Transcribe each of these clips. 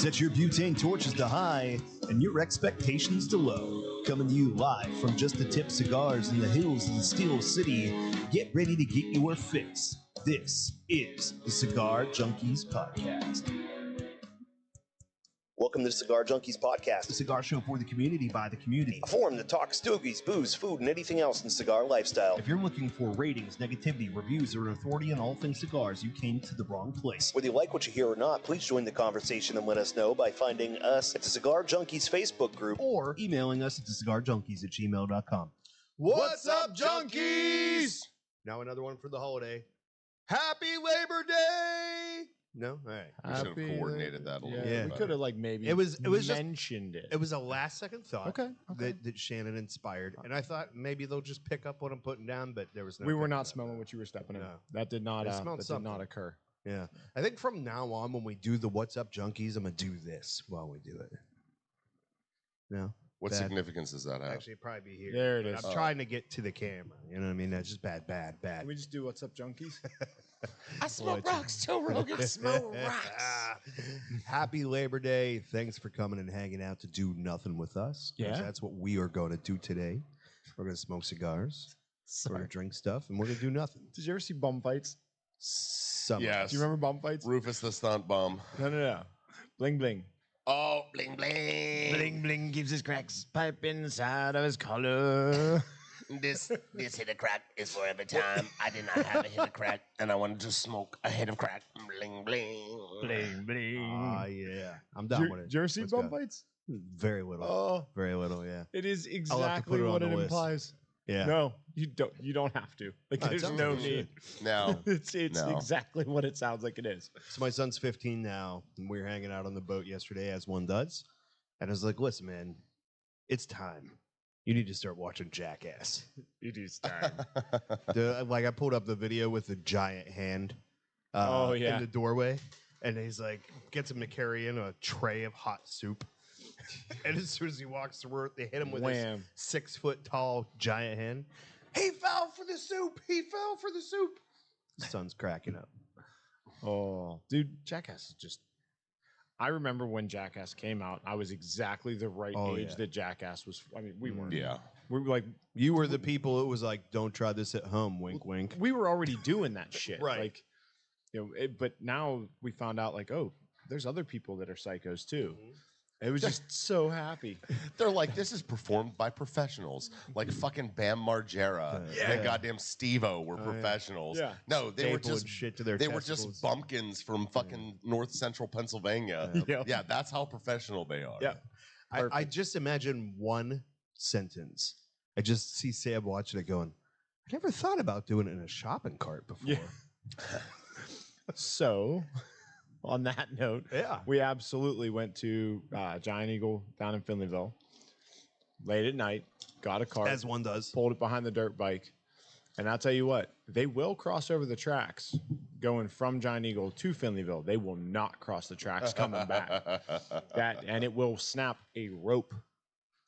Set your butane torches to high and your expectations to low. Coming to you live from Just the Tip Cigars in the hills of the Steel City. Get ready to get your fix. This is the Cigar Junkies Podcast. Welcome to the Cigar Junkies Podcast, a cigar show for the community by the community. A forum to talk stogies, booze, food, and anything else in the cigar lifestyle. If you're looking for ratings, negativity, reviews, or an authority on all things cigars, you came to the wrong place. Whether you like what you hear or not, please join the conversation and let us know by finding us at the Cigar Junkies Facebook group or emailing us at thecigarjunkies@gmail.com. What's up, junkies? Now another one for the holiday. Happy Labor Day! No? All right. We should have coordinated that a little bit. Yeah. We We could have maybe It was mentioned it. It was a last second thought that Shannon inspired. And I thought maybe they'll just pick up what I'm putting down, but there was no. We were not smelling what you were stepping in. No. That did not did not occur. Yeah. I think from now on, when we do the What's Up Junkies, I'm going to do this while we do it. No? What Bad. significance does that have? Actually, it'd probably be here. There it but is. I'm trying to get to the camera. You know what I mean? That's just bad. Can we just do What's Up, Junkies? I smoke rocks, Joe Rogan smoke rocks. Happy Labor Day. Thanks for coming and hanging out to do nothing with us. Yeah. That's what we are going to do today. We're going to smoke cigars. We're going to drink stuff, and we're going to do nothing. Did you ever see bum fights? Some. Yes. Do you remember bum fights? Rufus the stunt bum. No. Bling bling. Oh, bling bling. Bling bling gives his cracks pipe inside of his collar. This hit of crack is for every time I did not have a hit of crack and I wanted to smoke a hit of crack. Bling bling. Bling bling. Ah, yeah. I'm down with it. Did you ever see Let's bum go. fights? Very little. Oh, Very little, yeah. it is put exactly it on what the it list. implies. Yeah. No, you don't. You don't have to. Like, No, it there's sounds no like you need. Now, It's No. exactly what it sounds like it is. So my son's 15 now, and we were hanging out on the boat yesterday, as one does. And I was like, listen, man, it's time. You need to start watching Jackass. It is time. Like, I pulled up the video with the giant hand Oh, yeah. in the doorway. And he's like, gets him to carry in a tray of hot soup. And as soon as he walks through, they hit him with Wham. this 6-foot-tall giant hand. He fell for the soup. He fell for the soup. Son's cracking up. Oh, dude, Jackass is just. I remember when Jackass came out, I was exactly the right age yeah. that Jackass was. I mean, we weren't. yeah. We were like, You were the people who was like, don't try this at home, wink, wink. we were already doing that shit. Right. Like, but now we found out, like, oh, there's other people that are psychos too. It was just so happy. They're like, this is performed by professionals. Like fucking Bam Margera and goddamn Steve-O were professionals. Yeah. No, they were Stapling just shit to their they were testicles. just bumpkins from fucking North Central Pennsylvania. Yeah. Yeah, that's how professional they are. Yeah. I just imagine one sentence. I just see Sam watching it going, I never thought about doing it in a shopping cart before. Yeah. So, on that note, Yeah. we absolutely went to Giant Eagle down in Finleyville late at night, got a car, As one does. pulled it behind the dirt bike. And I'll tell you what, they will cross over the tracks going from Giant Eagle to Finleyville. They will not cross the tracks coming back. And it will snap a rope.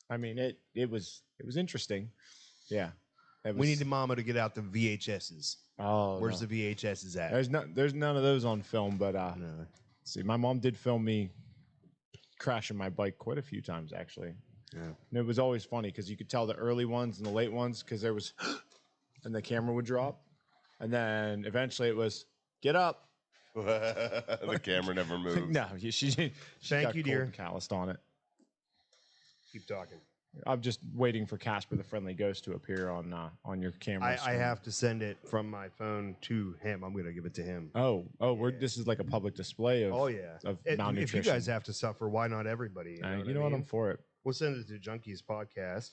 I mean, it was interesting. Yeah. We need Mama to get out the VHSs. Oh, Where's the VHSs at? there's none of those on film, but No. see, my mom did film me crashing my bike quite a few times, actually. Yeah. And it was always funny because you could tell the early ones and the late ones because there was, and the camera would drop, and then eventually it was get up. The camera never moved. No, she Thank got you, cold dear. and calloused on it. Keep talking. I'm just waiting for Casper the Friendly Ghost to appear on your camera. I have to send it from my phone to him. I'm going to give it to him. This is like a public display of Oh, yeah. of If malnutrition. you guys have to suffer, why not everybody? You know what, I'm for it. We'll send it to Junkies Podcast,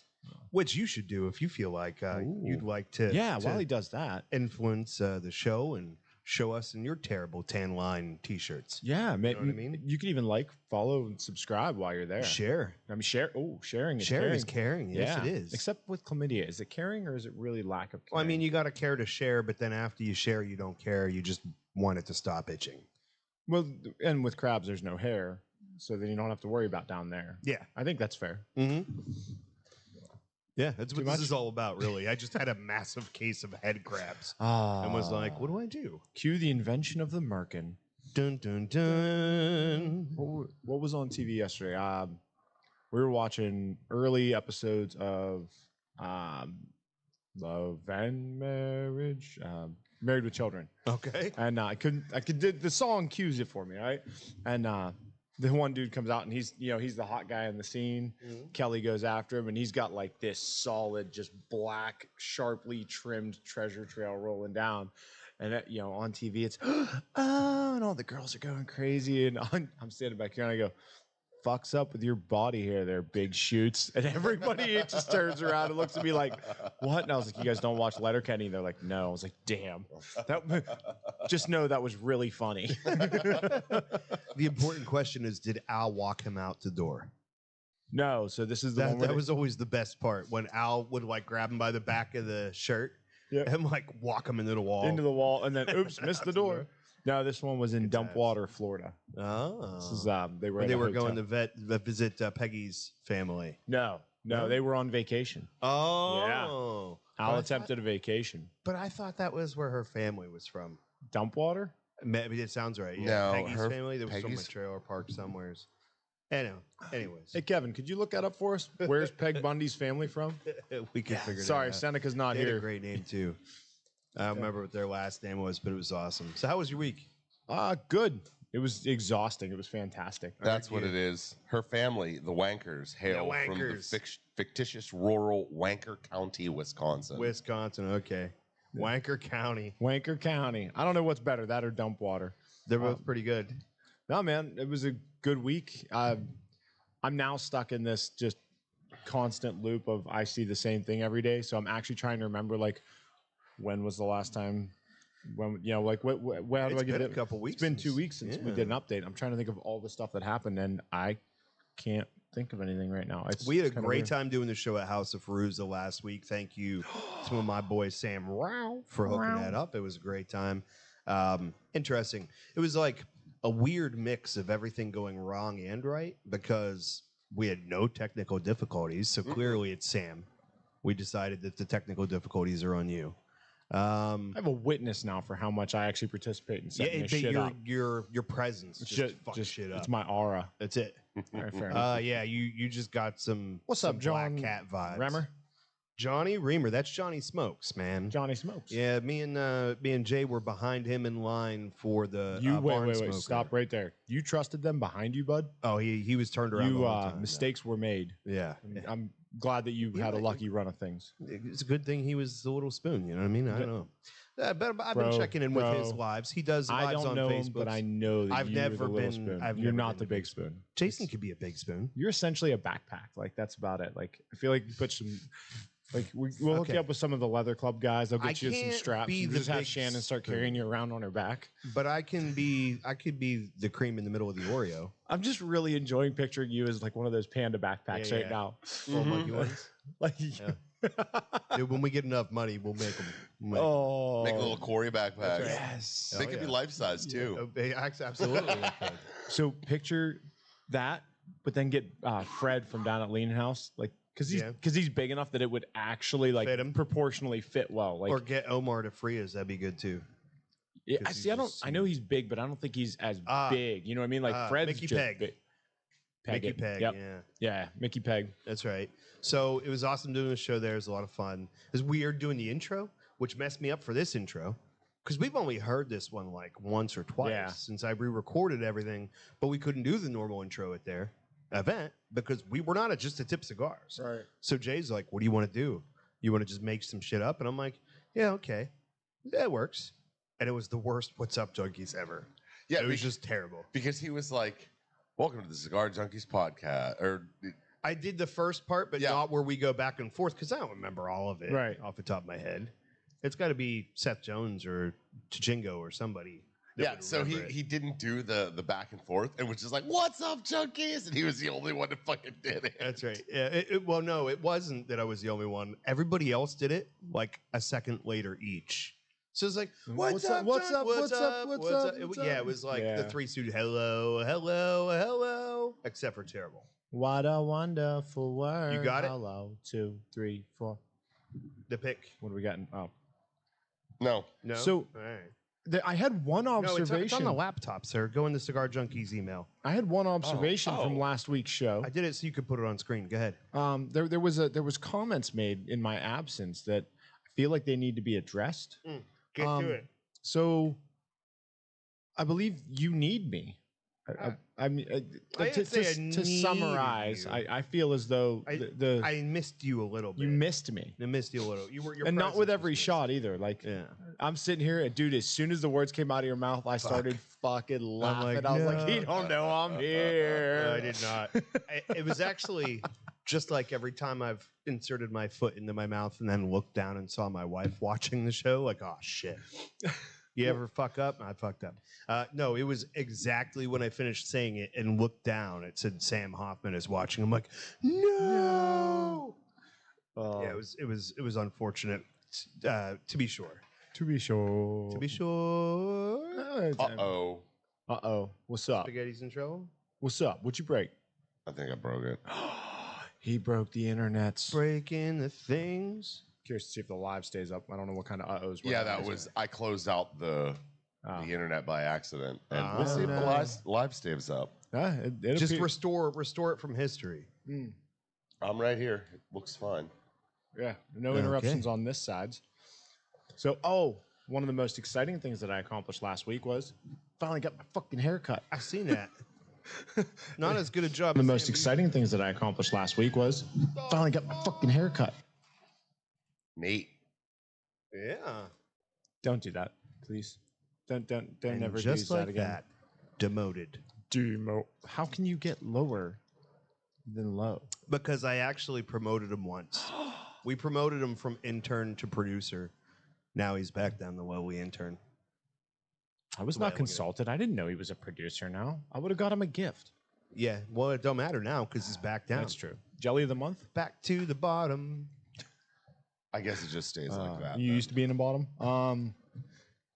which you should do if you feel like you'd like to. Yeah, to while he does that. influence the show and show us in your terrible tan line T-shirts. Yeah, know what I mean? You can even follow, and subscribe while you're there. Share. I mean, sharing is Sharing caring. is caring. Yes, Yeah, it is. Except with chlamydia, is it caring or is it really lack of caring? Well, I mean, you got to care to share, but then after you share, you don't care. You just want it to stop itching. well, and with crabs, there's no hair, so then you don't have to worry about down there. Yeah. I think that's fair. Mm-hmm. Yeah, that's what much? this is all about, really. I just had a massive case of head crabs Ah, and was like, what do I do? cue the invention of the merkin. Dun dun dun. What was on TV yesterday? We were watching early episodes of Love and Marriage, Married with Children. Okay. And the song cues it for me, right? And the one dude comes out and he's the hot guy in the scene. Kelly goes after him and he's got like this solid, just black, sharply trimmed treasure trail rolling down. And on TV it's and all the girls are going crazy and I'm standing back here and I go, fucks up with your body hair there, big shoots. And everybody just turns around and looks at me like, what? And I was like, you guys don't watch Letterkenny? And they're like, no. I was like, damn. Just know that was really funny. The important question is, did Al walk him out the door? No. So this is the one that was always the best part, when Al would like grab him by the back of the shirt and like walk him into the wall. And then oops, missed the door. No, this one was in Dumpwater, Florida. Oh, this is they were going to visit Peggy's family. No, they were on vacation. Oh, yeah. Al attempted a vacation, but I thought that was where her family was from. Dumpwater? Maybe it sounds right. Yeah, no, Peggy's family. There was some trailer park somewheres. Anyways. Hey Kevin, could you look that up for us? Where's Peg Bundy's family from? We can figure it out. Sorry, Seneca's not here. Had a great name too. I don't remember what their last name was, but it was awesome. So how was your week? Good. It was exhausting. It was fantastic. That's what it is. Her family, the Wankers, hail from the fictitious rural Wanker County, Wisconsin. Okay. Wanker County. Wanker County. I don't know what's better, that or Dumpwater. They're both pretty good. No, man, it was a good week. I'm now stuck in this just constant loop of I see the same thing every day. So I'm actually trying to remember, like, when was the last time? When like how do I get it? A couple weeks. It's been 2 weeks since we did an update. I'm trying to think of all the stuff that happened, and I can't think of anything right now. We had a great time doing the show at House of Feruza last week. Thank you to my boy Sam Rao for hooking that up. It was a great time. Interesting. It was like a weird mix of everything going wrong and right, because we had no technical difficulties. So clearly it's Sam. We decided that the technical difficulties are on you. I have a witness now for how much I actually participate in setting this shit up. Your presence just fucks shit up. It's my aura. That's it. All right, fair enough. Yeah, you just got some What's up, John Black Cat vibes. Remmer? Johnny Reamer. That's Johnny Smokes, man. Johnny Smokes. Yeah, me and Jay were behind him in line for the wait. Stop right there. You trusted them behind you, bud? Oh, he was turned around. The whole time, mistakes were made. Yeah. I'm glad that you had a lucky run of things. It's a good thing he was the little spoon. You know what I mean? I don't know. But I've been checking in with his lives. He does lives on Facebook. Him, but I know that I've never been. You're not the big spoon. Jason could be a big spoon. You're essentially a backpack. Like, that's about it. Like, I feel like you put some. Like, we'll hook you up with some of the leather club guys. They'll get you some straps. You just have Shannon start carrying you around on her back. But I could be the cream in the middle of the Oreo. I'm just really enjoying picturing you as like one of those panda backpacks right now. Monkey ones. Like, dude, when we get enough money, we'll make them. Make a little Corey backpack. Right. Yes. They could be life size too. Absolutely. So picture that, but then get Fred from down at Lean House, like. Because he's big enough that it would actually like fit him. Proportionally fit well. Like, or get Omar to free us. That'd be good too. Yeah, I know he's big, but I don't think he's as big. You know what I mean? Like Fred's Mickey just Peg. Big. Mickey Peg. Yep. Yeah. Yeah, Mickey Peg. That's right. So it was awesome doing the show there. It was a lot of fun. It was weird doing the intro, which messed me up for this intro. Because we've only heard this one like once or twice since I re-recorded everything, but we couldn't do the normal intro at their event because we were not just a Tip Cigars. Right. So Jay's like, what do you want to do? You want to just make some shit up? And I'm like, yeah, okay. That works. And it was the worst What's Up Junkies ever. Yeah, it was just terrible. Because he was like, welcome to the Cigar Junkies podcast. I did the first part, but not where we go back and forth because I don't remember all of it off the top of my head. It's got to be Seth Jones or Tchingo or somebody. Yeah, so he didn't do the back and forth and was just like, what's up, junkies? And he was the only one that fucking did it. That's right. Yeah, well, no, it wasn't that I was the only one. Everybody else did it like a second later each. So it's like, what's up? Yeah, it was like the three suit, hello, except for terrible. What a wonderful world. You got it? Hello, 2, 3, 4. The pick. What do we got? Oh. No. So, all right. I had one No, observation. it's on the laptop, sir. Go in the Cigar Junkies email. I had one observation from last week's show. I did it so you could put it on screen. Go ahead. There was comments made in my absence that I feel like they need to be addressed. Get to it. So, I believe you need me. I mean, to summarize, I feel as though I missed you a little bit. You missed me. I missed you a little. Your and not with presence every was shot either. Like, I'm sitting here, and dude, as soon as the words came out of your mouth, I started fucking laughing. like, I was like, he don't know I'm here. No, I did not. It was actually just like every time I've inserted my foot into my mouth and then looked down and saw my wife watching the show, like, oh shit. You ever fuck up? I fucked up. No, it was exactly when I finished saying it and looked down. It said Sam Hoffman is watching. I'm like, no. Yeah, it was unfortunate. To be sure. To be sure. To be sure. Uh-oh. What's up? Spaghetti's in trouble. What's up? What'd you break? I think I broke it. He broke the internet. Breaking the things. Curious to see if the live stays up. I don't know what kind of uh-ohs. Yeah, that was. I closed out the internet by accident, and we'll see if the live stays up. Just restore it from history. I'm right here. It looks fine. Yeah, no interruptions on this side. So, one of the most exciting things that I accomplished last week was finally got my fucking haircut. I've seen that. Not as good a job. One of the most exciting things that I accomplished last week was finally got my fucking haircut. Neat. Yeah. Don't do that, please. Don't And ever just use like that again. that, demoted. How can you get lower than low? Because I actually promoted him once. We promoted him from intern to producer. Now he's back down the lowly intern. I was not consulted. I didn't know he was a producer now. I would have got him a gift. Yeah, well, it don't matter now because he's back down. That's true. Jelly of the month? Back to the bottom. I guess it just stays like that. You used to be in the bottom.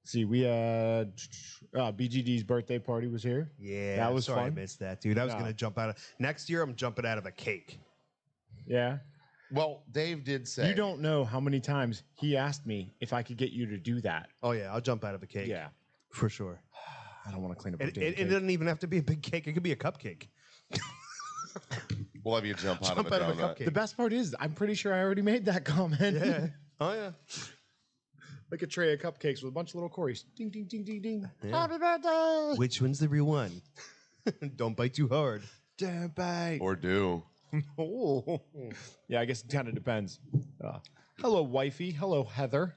See, we had BGD's birthday party was here. Yeah, that was sorry fun. I missed that, dude. I was gonna jump out of next year. I'm jumping out of a cake. Yeah. Well, Dave did say You don't know how many times he asked me if I could get you to do that. Oh yeah, I'll jump out of a cake. Yeah, for sure. I don't want to clean up. It doesn't even have to be a big cake. It could be a cupcake. We'll have you jump out of a cupcake. The best part is, I'm pretty sure I already made that comment. Yeah. Oh yeah. Like a tray of cupcakes with a bunch of little Corys. Ding, ding, ding, ding, ding. Yeah. Happy birthday! Which one's the real one? Don't bite too hard. Don't bite. Or do. Oh. Yeah, I guess it kind of depends. Hello, wifey. Hello, Heather.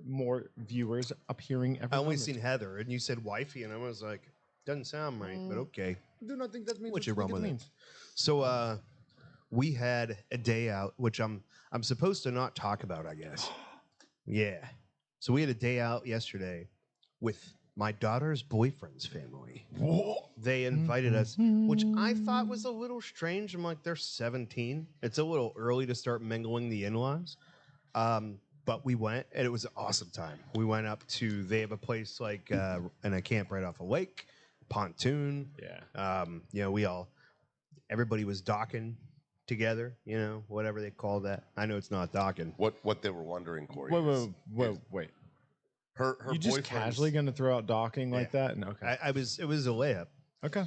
More viewers appearing every I only moment. seen Heather, and you said wifey, and I was like, doesn't sound right, but okay. I do not think that means What you think run with means. it? So we had a day out, which I'm supposed to not talk about, I guess. Yeah. So we had a day out yesterday with my daughter's boyfriend's family. Whoa. They invited us, which I thought was a little strange. I'm like, they're 17. It's a little early to start mingling the in-laws. But we went, and it was an awesome time. We went up to, they have a place like in a camp right off a lake, pontoon. Yeah. Everybody was docking together, whatever they call that. I know it's not docking. What they were wondering, Corey. Wait. Her You just casually going to throw out docking like that? And okay. It was a layup. Okay.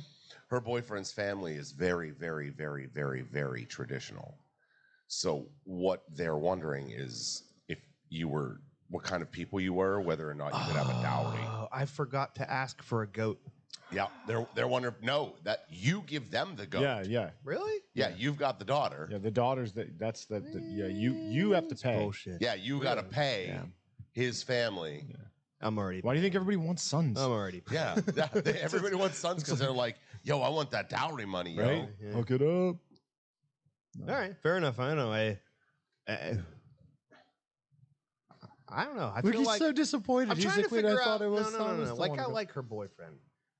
Her boyfriend's family is very, very, very, very, very traditional. So what they're wondering is what kind of people you were, whether or not you could have a dowry. Oh, I forgot to ask for a goat. Yeah, they're wondering. No, that you give them the goat. Yeah. Really? Yeah, you've got the daughter. Yeah, the daughter's you have to pay. Bullshit. Yeah, you got to pay his family. Yeah. I'm already. Why do you think everybody wants sons? I'm already. Yeah, everybody wants sons because they're like, yo, I want that dowry money, yo. Right? Yeah. Hook it up. All right, fair enough. I know. I don't know. I feel He's like so disappointed. I'm He's trying like, to wait, figure I thought out. it was No. Like I like her boyfriend,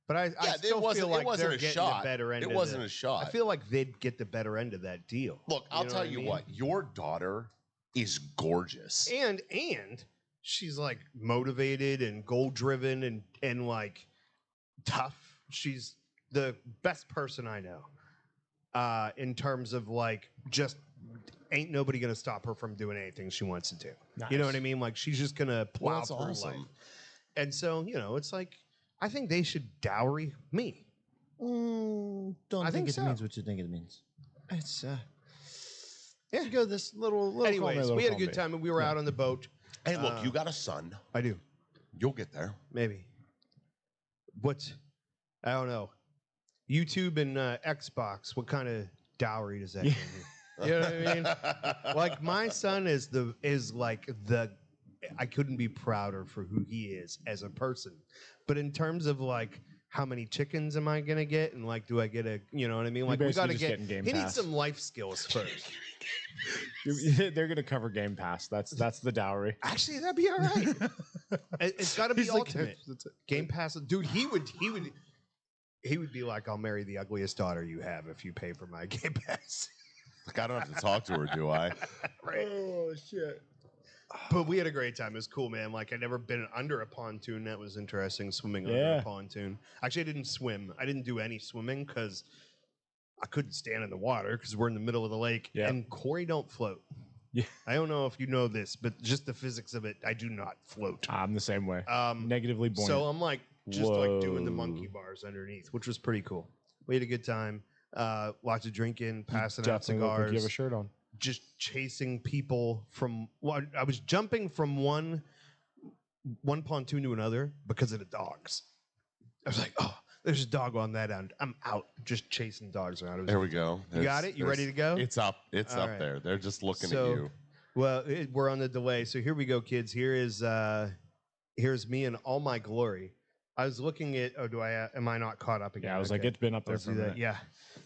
but I Yeah, still feel like it wasn't they're a getting shot. the better end. It wasn't a shot. I feel like they'd get the better end of that deal. Look, I'll know tell what I you mean? what. Your daughter is gorgeous. And she's like motivated and goal driven and like tough. She's the best person I know. In terms of like just ain't nobody gonna stop her from doing anything she wants to do. Nice. You know what I mean? Like she's just gonna plow that's through awesome. life. And so, it's like, I think they should dowry me. Don't I think think it so. means what you think it means. It's Yeah. you go this little. Anyways, we had a good time and we were out on the boat. Hey, look, you got a son. I do. You'll get there. Maybe. I don't know. YouTube and Xbox, what kind of dowry does that give you? You know what I mean? Like my son is I couldn't be prouder for who he is as a person. But in terms of like how many chickens am I gonna get, and like do I get a, you know what I mean? Like we gotta get. He needs some life skills first. They're gonna cover Game Pass. That's the dowry. Actually, that'd be all right. It's got to be He's like, ultimate. Game Pass, dude. He would be like, I'll marry the ugliest daughter you have if you pay for my Game Pass. Like, I don't have to talk to her, do I? Right. Oh shit. But we had a great time. It was cool, man. Like I'd never been under a pontoon. That was interesting. Swimming under a pontoon. Actually, I didn't swim. I didn't do any swimming because I couldn't stand in the water because we're in the middle of the lake. Yeah. And Corey don't float. Yeah. I don't know if you know this, but just the physics of it, I do not float. I'm the same way. Negatively buoyant. So I'm like just like doing the monkey bars underneath, which was pretty cool. We had a good time. Lots of drinking, passing out Definitely look like cigars. you have a shirt on. Just chasing people from. Well, I was jumping from one pontoon to another because of the dogs. I was like, oh, there's a dog on that end. I'm out, just chasing dogs around. There we go. You got it? You ready to go? It's up. It's All up right. there. They're just looking So, at you. Well, we're on the delay. So here we go, kids. Here's me in all my glory. I was looking at. Oh, am I not caught up again? Yeah, I was like, it's been up there Let's for a do that. minute. Yeah.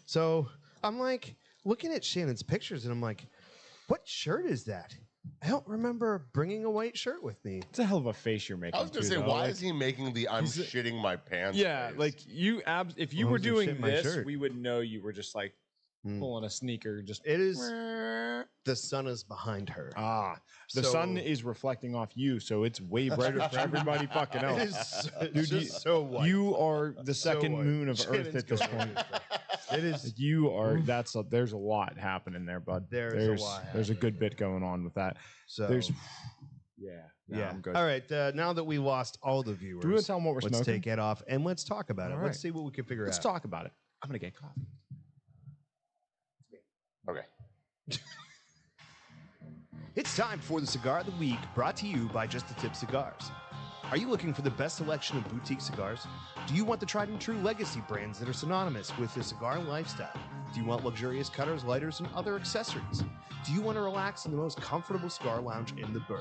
So I'm like looking at Shannon's pictures, and I'm like, what shirt is that? I don't remember bringing a white shirt with me. It's a hell of a face you're making. I was going to say, why is he making the I'm shitting my pants Yeah, face? like you if you Well, were who's doing shitting my this, shirt? we would know you were just like pulling a sneaker. Just It is. The sun is behind her. the So- sun is reflecting off you, so it's way brighter for everybody fucking It else. is Dude, just so white. You are the second white. moon of Shannon's Earth at this going point. It is. You are. There's a lot happening there, bud. There's a lot There's a good bit going on with that. So There's. Yeah. I'm good. All right. Now that we lost all the viewers, Do we want to tell them what we're let's smoking? take it off and let's talk about it. All Let's right. see what we can figure Let's out. talk about it. I'm gonna get coffee. Okay. It's time for the Cigar of the Week, brought to you by Just the Tip Cigars. Are you looking for the best selection of boutique cigars? Do you want the tried and true legacy brands that are synonymous with the cigar lifestyle? Do you want luxurious cutters, lighters, and other accessories? Do you want to relax in the most comfortable cigar lounge in the burg?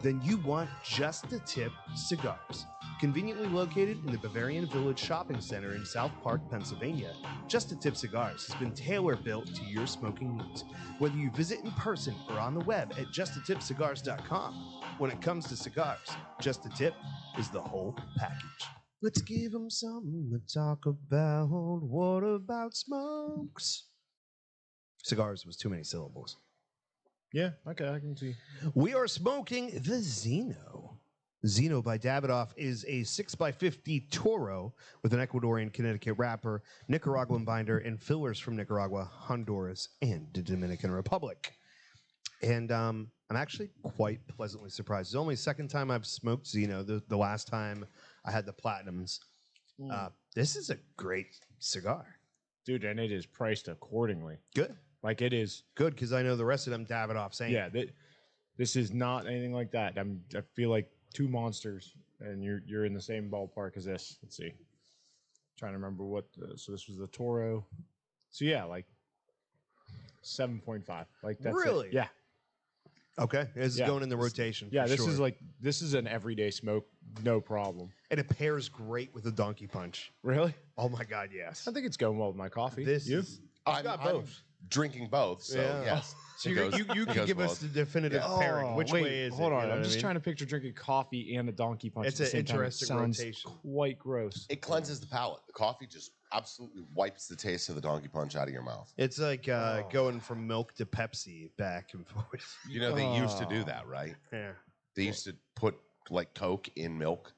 Then you want Just the Tip Cigars. Conveniently located in the Bavarian Village Shopping Center in South Park, Pennsylvania, Just the Tip Cigars has been tailor-built to your smoking needs. Whether you visit in person or on the web at justthetipcigars.com, when it comes to cigars, Just the Tip is the whole package. Let's give them something to talk about. What about smokes? Cigars was too many syllables. Yeah. Okay. I can see. We are smoking the Zeno. Zeno by Davidoff is a 6x50 Toro with an Ecuadorian Connecticut wrapper, Nicaraguan binder, and fillers from Nicaragua, Honduras, and the Dominican Republic. And I'm actually quite pleasantly surprised. It's only the second time I've smoked Zeno. The last time I had the Platinums. This is a great cigar. Dude, and it is priced accordingly. Good. Like it is. Good, because I know the rest of them Davidoffs ain't. Yeah. This is not anything like that. I feel like two monsters, and you're in the same ballpark as this. Let's see. Trying to remember so this was the Toro. So yeah, like 7.5. Like that's it. Really? Yeah. Okay. This is Yeah. going in the rotation. Yeah, for this is an everyday smoke, no problem. And it pairs great with the Donkey Punch. Really? Oh my God, yes. I think it's going well with my coffee. This you? is. I'm got both. drinking both, so Yeah. yes. So It you goes- you it can goes give well. us the definitive Yeah. pairing. Which wait, way is hold it? on. You know I'm what I just mean? trying to picture drinking coffee and a donkey punch. It's at the an same time. It interesting sounds rotation. quite gross. It cleanses the palate. The coffee just absolutely wipes the taste of the donkey punch out of your mouth. It's like going from milk to Pepsi back and forth. You know, they used to do that, right? Yeah. They used to put like Coke in milk.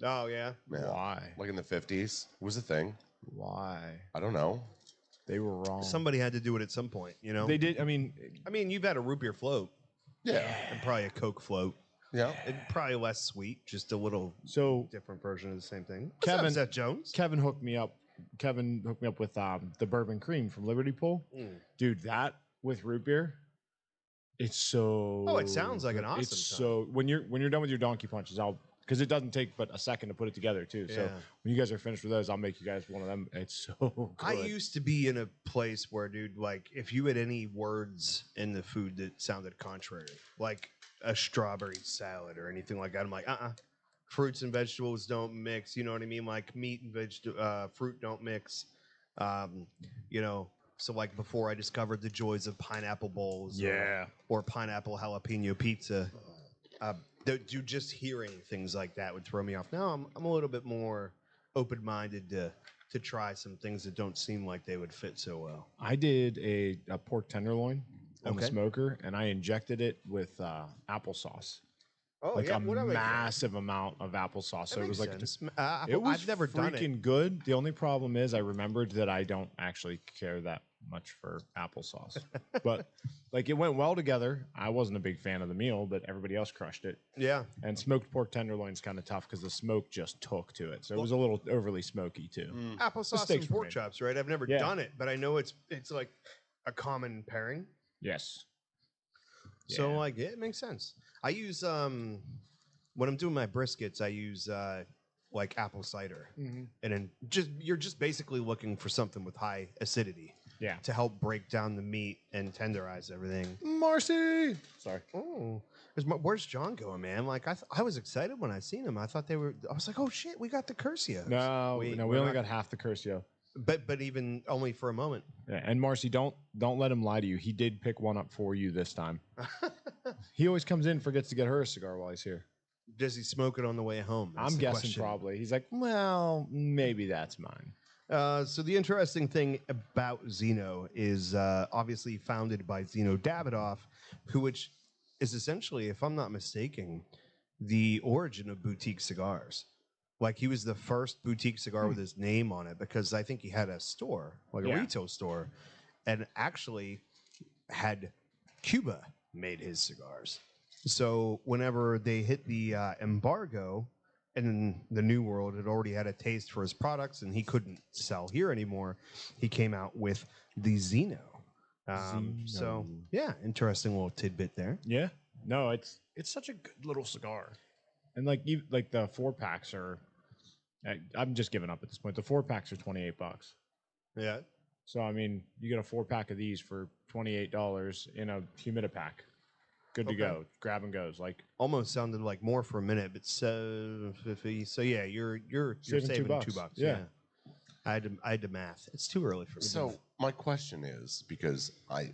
Oh yeah. Yeah. Why? Like in the 50s. It was a thing. Why? I don't know. They were wrong. Somebody had to do it at some point. You know. They did. I mean, I mean, you've had a root beer float Yeah. and probably a Coke float. Yeah. And probably less sweet, just a little So different version of the same thing. What's Kevin- up, Seth Jones? Kevin hooked me up. Kevin hooked me up with the bourbon cream from Liberty Pool. Dude, that with root beer, it's so. Oh, it sounds like an good. awesome It's time. so when you're done with your donkey punches, because it doesn't take but a second to put it together too. So Yeah. when you guys are finished with those, I'll make you guys one of them. It's so good. I used to be in a place where, dude, like, if you had any words in the food that sounded contrary, like a strawberry salad or anything like that, I'm like, fruits and vegetables don't mix. You know what I mean? Like meat and fruit don't mix. You know, so like before I discovered the joys of pineapple bowls, or pineapple jalapeno pizza, dude, just hearing things like that would throw me off. Now I'm a little bit more open-minded to try some things that don't seem like they would fit so well. I did a pork tenderloin on the Okay. smoker, and I injected it with applesauce. Oh, Like a massive amount of applesauce. So it was like it was I've never done it. freaking good. The only problem is I remembered that I don't actually care that much for applesauce. But like it went well together. I wasn't a big fan of the meal, but everybody else crushed it. Yeah. And smoked pork tenderloin's kind of tough because the smoke just took to it. So it was a little overly smoky too. Applesauce Steaks and for pork me. chops, right? I've never Yeah. done it, but I know it's like a common pairing. Yes. So Yeah. like it makes sense. I use when I'm doing my briskets, I use like apple cider, and then you're just basically looking for something with high acidity, Yeah. to help break down the meat and tenderize everything. Marcy. Sorry. Oh, where's John going, man? Like I was excited when I seen him. I was like, oh shit, we got the Curcio. No, we we're only not- got half the Curcio. But even only for a moment. Yeah, and Marcy, don't let him lie to you. He did pick one up for you this time. He always comes in and forgets to get her a cigar while he's here. Does he smoke it on the way home? That's I'm the guessing question. probably. He's like, well, maybe that's mine. So the interesting thing about Zeno is obviously founded by Zeno Davidoff, which is essentially, if I'm not mistaken, the origin of boutique cigars. Like he was the first boutique cigar with his name on it, because I think he had a store, like a Yeah. retail store, and actually had Cuba made his cigars. So whenever they hit the embargo, and in the New World had already had a taste for his products and he couldn't sell here anymore, he came out with the Zeno. So yeah, interesting little tidbit there. Yeah. No, it's such a good little cigar. And like the 4-packs are, I'm just giving up at this point. The 4-packs are $28. Yeah. So I mean, you get a 4-pack of these for $28 in a humidipack. Good to Okay. go. Grab and goes. Like Almost sounded like more for a minute, but so yeah, you're saving $2. Yeah. I had to math. It's too early for me. So my question is, because I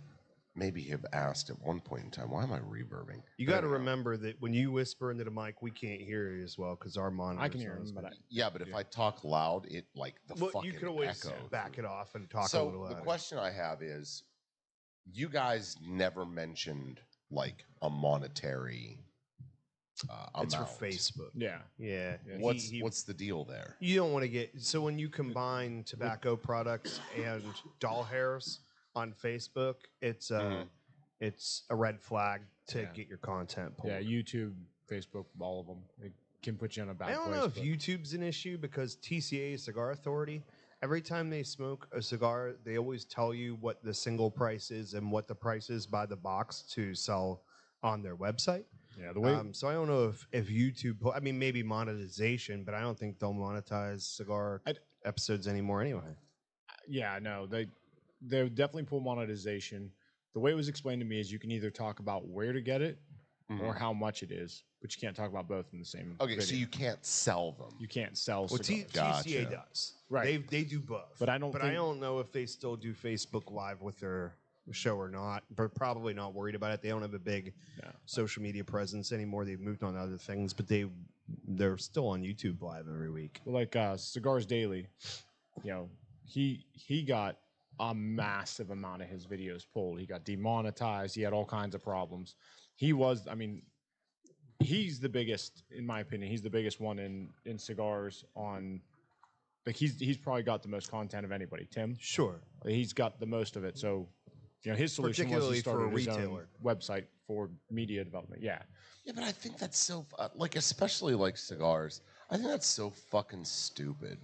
maybe have asked at one point in time, why am I reverbing? you got to remember that when you whisper into the mic, we can't hear you as well because our monitor. I can hear him, but Yeah, but if I talk loud, it like the fucking you could always echo. back it off and talk a So little the louder. question I have is, you guys never mentioned like a monetary It's for amount. Facebook. yeah. Yeah. What's the deal there? You don't want to get so when you combine tobacco products and doll hairs on Facebook, it's a red flag to Yeah. get your content pulled. Yeah, YouTube, Facebook, all of them. It can put you in a bad I don't place. know if but- YouTube's an issue because TCA, Cigar Authority, every time they smoke a cigar, they always tell you what the single price is and what the price is by the box to sell on their website. Yeah, the way So I don't know if YouTube, I mean, maybe monetization, but I don't think they'll monetize cigar episodes anymore anyway. yeah, no, they definitely pull monetization. The way it was explained to me is you can either talk about where to get it or how much it is, but you can't talk about both in the same. Okay, so video. you can't sell them. You can't sell Well, cigars. TCA Gotcha. does. Right. They do both. But I don't I think- don't know if they still do Facebook Live with their show or not. But probably not worried about it. They don't have a big social media presence anymore. They've moved on to other things, but they're still on YouTube Live every week. Well, like Cigars Daily, you know, he got a massive amount of his videos pulled. He got demonetized. He had all kinds of problems. I mean, he's the biggest, in my opinion. He's the biggest one in cigars on. Like he's probably got the most content of anybody. Tim, Sure. he's got the most of it. So his solution was Particularly he started for a his own retailer. website for media development. Yeah. Yeah, but I think that's so like, especially like cigars. I think that's so fucking stupid.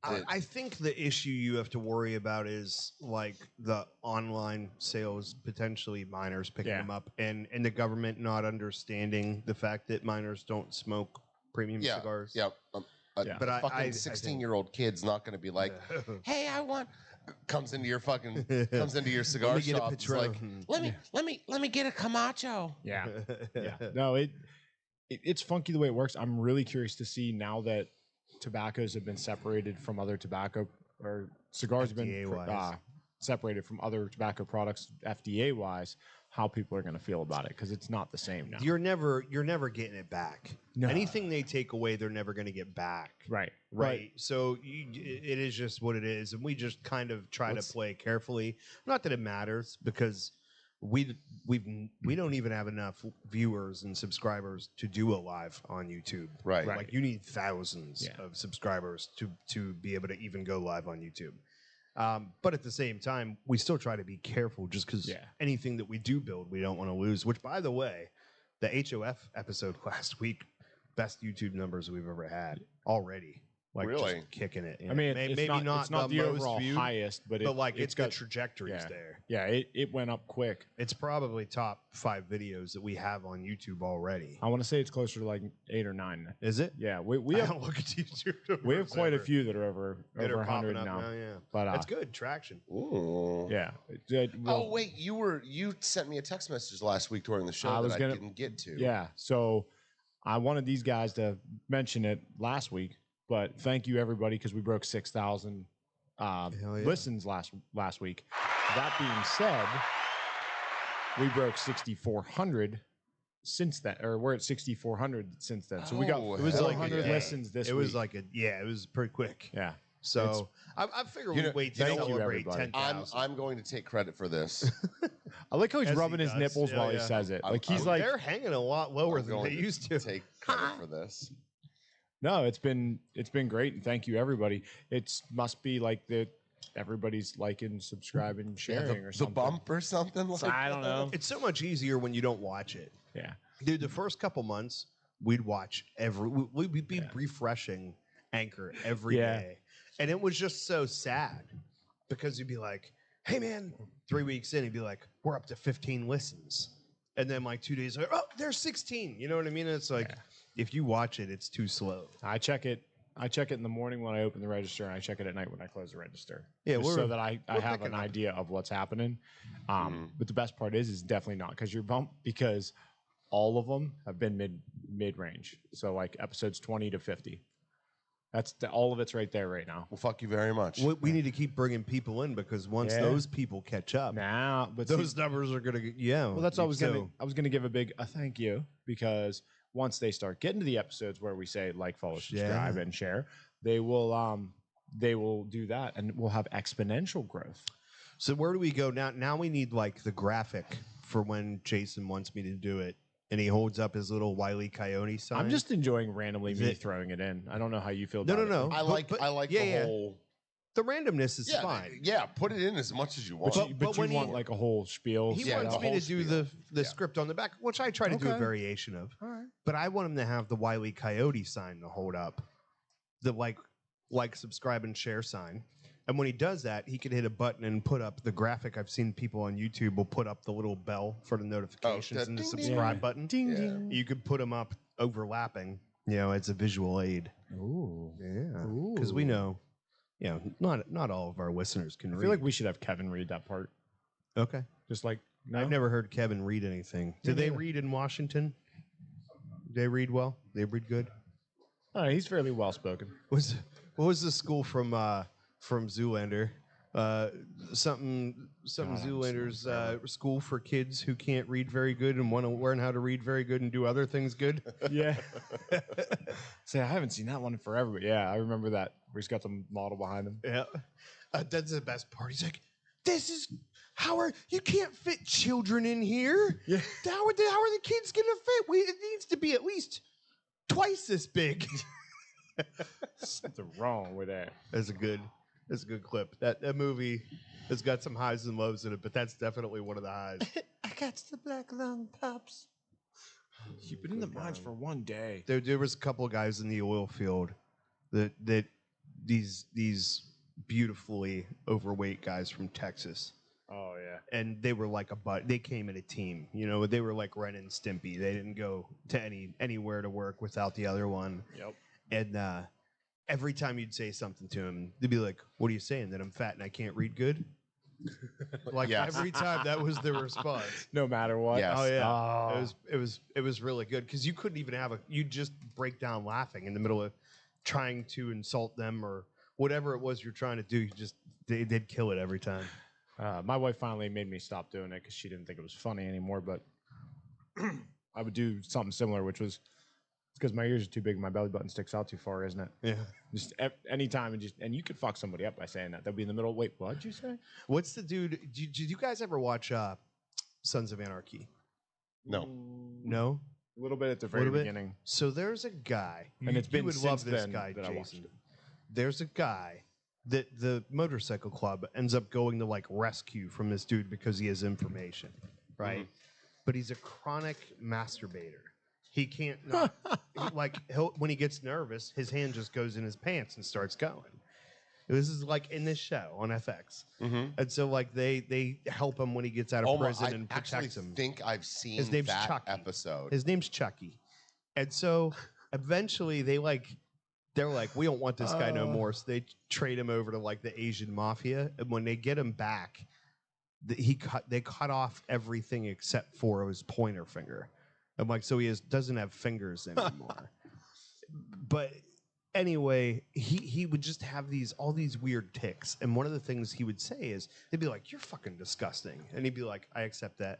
I think the issue you have to worry about is like the online sales, potentially minors picking them up, and the government not understanding the fact that minors don't smoke premium cigars. Yeah. But a fucking 16-year-old kid's not going to be like, "Hey, I want." Comes into your cigar shop. It's like, let me get a Camacho. Yeah. Yeah. No, it's funky the way it works. I'm really curious to see now that tobaccos have been separated from other tobacco, or cigars have been separated from other tobacco products FDA wise, how people are going to feel about it, because it's not the same now. You're never getting it back. No. Anything they take away, they're never going to get back. Right. So it is just what it is, and we just kind of try to play carefully. Not that it matters, because we don't even have enough viewers and subscribers to do a live on YouTube. Right. Like you need thousands of subscribers to be able to even go live on YouTube. But at the same time, we still try to be careful, just because anything that we do build, we don't want to lose. Which, by the way, the HOF episode last week, best YouTube numbers we've ever had already. Like, really just kicking it. I mean, maybe not the most overall viewed, highest, but it's got the trajectories there. Yeah, it went up quick. It's probably top 5 videos that we have on YouTube already. I want to say it's closer to like 8 or 9. Is it? Yeah, we I have don't look at YouTube. we have quite a few that are over that are 100 popping now. up yeah. But that's good traction. Ooh. Yeah. Oh wait, you sent me a text message last week during the show I didn't get to. Yeah, so I wanted these guys to mention it last week. But thank you, everybody, because we broke 6,000 listens last week. That being said, we broke 6,400 since then, or we're at 6,400 since then. So we got 400 listens this week. It was like it was pretty quick. Yeah. So I figure we wait to celebrate 10,000. I'm going to take credit for this. I like how he's rubbing his nipples while he says it. Like he's like, they're hanging a lot lower than they used to. Take credit for this. No, it's been great, and thank you, everybody. It must be like everybody's liking, subscribing, sharing, or something. The bump or something. I don't know. It's so much easier when you don't watch it. Yeah, dude. The first couple months, we'd watch we'd be refreshing Anchor every day, and it was just so sad because you'd be like, "Hey, man," 3 weeks in, he'd be like, "We're up to 15 listens," and then like 2 days later, "Oh, there's 16." You know what I mean? It's like. If you watch it, it's too slow. I check it in the morning when I open the register, and I check it at night when I close the register. Yeah, so that I have an idea of what's happening. But the best part is definitely not because you're bumped, because all of them have been mid range. So like episodes 20 to 50. That's all of it's right there right now. Well, fuck you very much. We need to keep bringing people in, because once those people catch up, but those numbers are gonna Well, that's all I was gonna give a big thank you, because once they start getting to the episodes where we say like, follow, subscribe, and share, they will do that, and we'll have exponential growth. So where do we go now? Now we need like the graphic for when Jason wants me to do it, and he holds up his little Wile E. Coyote sign. I'm just enjoying randomly throwing it in. I don't know how you feel about it. No. I like the whole. The randomness is fine. Yeah, put it in as much as you want. But you want like a whole spiel. He wants me to do the script on the back, which I try to do a variation of. All right. But I want him to have the Wile E. Coyote sign to hold up, the like, subscribe, and share sign. And when he does that, he can hit a button and put up the graphic. I've seen people on YouTube will put up the little bell for the notifications and the subscribe button. Ding, ding. You could put them up overlapping. It's a visual aid. Ooh. Yeah. Because we know. Not all of our listeners can read. I feel like we should have Kevin read that part. Okay. Just like, no? I've never heard Kevin read anything. Do they read in Washington? They read well? They read good? He's fairly well spoken. What was the school from Zoolander? Something Zoolander's school for kids who can't read very good and want to learn how to read very good and do other things good. Yeah. I haven't seen that one in forever, but yeah, I remember that. Where he's got the model behind him. Yeah. That's the best part. He's like, you can't fit children in here. Yeah. How are the kids gonna fit? It needs to be at least twice this big. Something wrong with that. That's a good It's a good clip. That movie has got some highs and lows in it, but that's definitely one of the highs. I got the black lung pops. Keep it in the mines for one day. There was a couple of guys in the oil field that these beautifully overweight guys from Texas. Oh yeah. And they were like they came in a team. You know, they were like Ren and Stimpy. They didn't go to anywhere to work without the other one. Yep. And every time you'd say something to him, they'd be like, "What are you saying? That I'm fat and I can't read good?" Like Yes. every time, that was the response. No matter what. Yes. Oh yeah, Oh. it was really good because you couldn't even have you'd just break down laughing in the middle of trying to insult them or whatever it was you're trying to do. They'd kill it every time. My wife finally made me stop doing it because she didn't think it was funny anymore. But I would do something similar, which was because my ears are too big, and my belly button sticks out too far, isn't it? Yeah. Just anytime, and you could fuck somebody up by saying that. They'll be in the middle. Wait, what'd you say? What's the dude? Did you guys ever watch Sons of Anarchy? No. No. A little bit at the very Little bit? beginning. So there's a guy, And it's been you would since love this then guy, that I watched Jason. it. There's a guy that the motorcycle club ends up going to like rescue from this dude because he has information, right? But he's a chronic masturbator. He can't not when he gets nervous, his hand just goes in his pants and starts going. This is like in this show on FX, and so like they help him when he gets out of prison I and actually protects him. think I've seen His name's that Chucky. episode. His name's Chucky, and so eventually they're like, we don't want this guy no more, so they trade him over to like the Asian mafia, and when they get him back, they cut off everything except for his pointer finger. I'm like, so he doesn't have fingers anymore. But anyway, he would just have all these weird tics. And one of the things he would say is, they'd be like, "You're fucking disgusting." And he'd be like, "I accept that."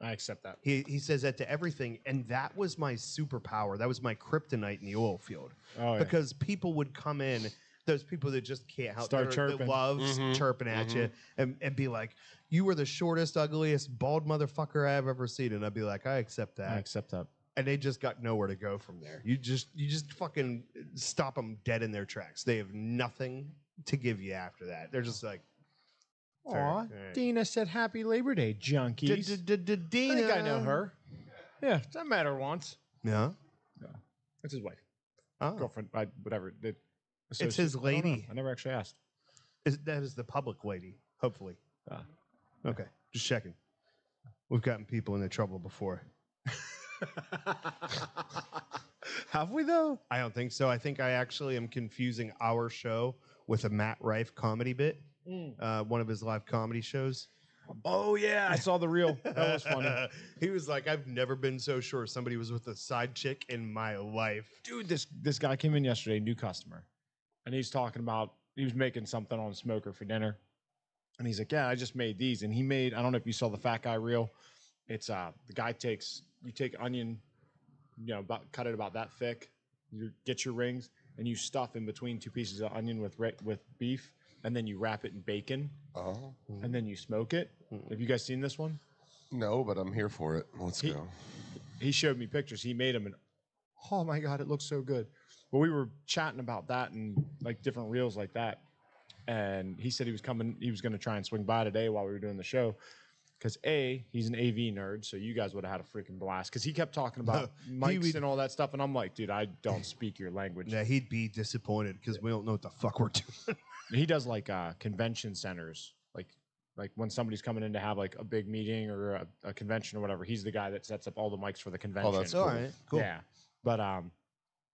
I accept that. He says that to everything. And that was my superpower. That was my kryptonite in the oil field. Oh, yeah. Because people would come in, those people that just can't help Start that chirping. loves chirping at you and be like, "You were the shortest, ugliest, bald motherfucker I've ever seen." And I'd be like, "I accept that." I accept that. And they just got nowhere to go from there. You just fucking stop them dead in their tracks. They have nothing to give you after that. They're just like, Aw, Right. Dina said Happy Labor Day, junkies. I think I know her. Yeah, that met her once. Yeah. That's his wife. Oh. Girlfriend, whatever. It's his I don't know. lady. I never actually asked. That is the public lady, hopefully. Ah. Okay, just checking. We've gotten people into trouble before. Have we, though? I don't think so. I think I actually am confusing our show with a Matt Rife comedy bit, one of his live comedy shows. Oh, yeah. I saw the reel. That was funny. He was like, "I've never been so sure somebody was with a side chick in my life." Dude, this guy came in yesterday, new customer. And he's talking about, he was making something on a smoker for dinner. And he's like, "Yeah, I just made these." And he made, I don't know if you saw the fat guy reel. It's, the guy you take onion, cut it about that thick. You get your rings and you stuff in between two pieces of onion with beef. And then you wrap it in bacon. Oh. And then you smoke it. Have you guys seen this one? No, but I'm here for it. Let's go. He showed me pictures. He made them, and oh my God, it looks so good. Well, we were chatting about that and like different reels like that. And he said he was going to try and swing by today while we were doing the show. Because he's an AV nerd, so you guys would have had a freaking blast. Because he kept talking about mics and all that stuff, and I'm like, dude, I don't speak your language. Yeah, he'd be disappointed because we don't know what the fuck we're doing. He does like convention centers, like when somebody's coming in to have like a big meeting or a convention or whatever. He's the guy that sets up all the mics for the convention. Oh, that's cool. All right, cool. Yeah, but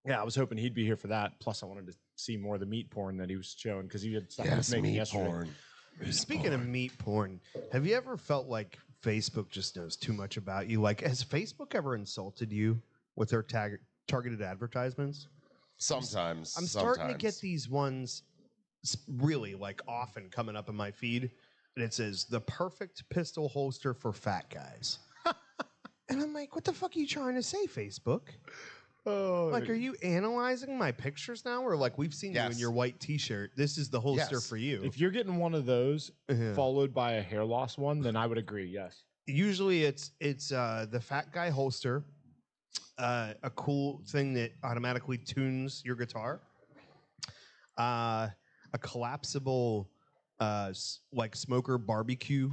yeah, I was hoping he'd be here for that. Plus, I wanted to see more of the meat porn that he was showing because he had stuff he was Yes, making meat yesterday. porn. Speaking of meat porn, have you ever felt like Facebook just knows too much about you? Like, has Facebook ever insulted you with their targeted advertisements? Sometimes. I'm starting to get these ones really like often coming up in my feed, and it says the perfect pistol holster for fat guys. And I'm like, what the fuck are you trying to say, Facebook? Oh, Like, are you analyzing my pictures now? Or like, we've seen you in Yes. your white t-shirt. This is the holster Yes. for you. if you're getting one of those Yeah. followed by a hair loss one, then I would agree. Yes. Usually it's the fat guy holster, a cool thing that automatically tunes your guitar. a collapsible like smoker barbecue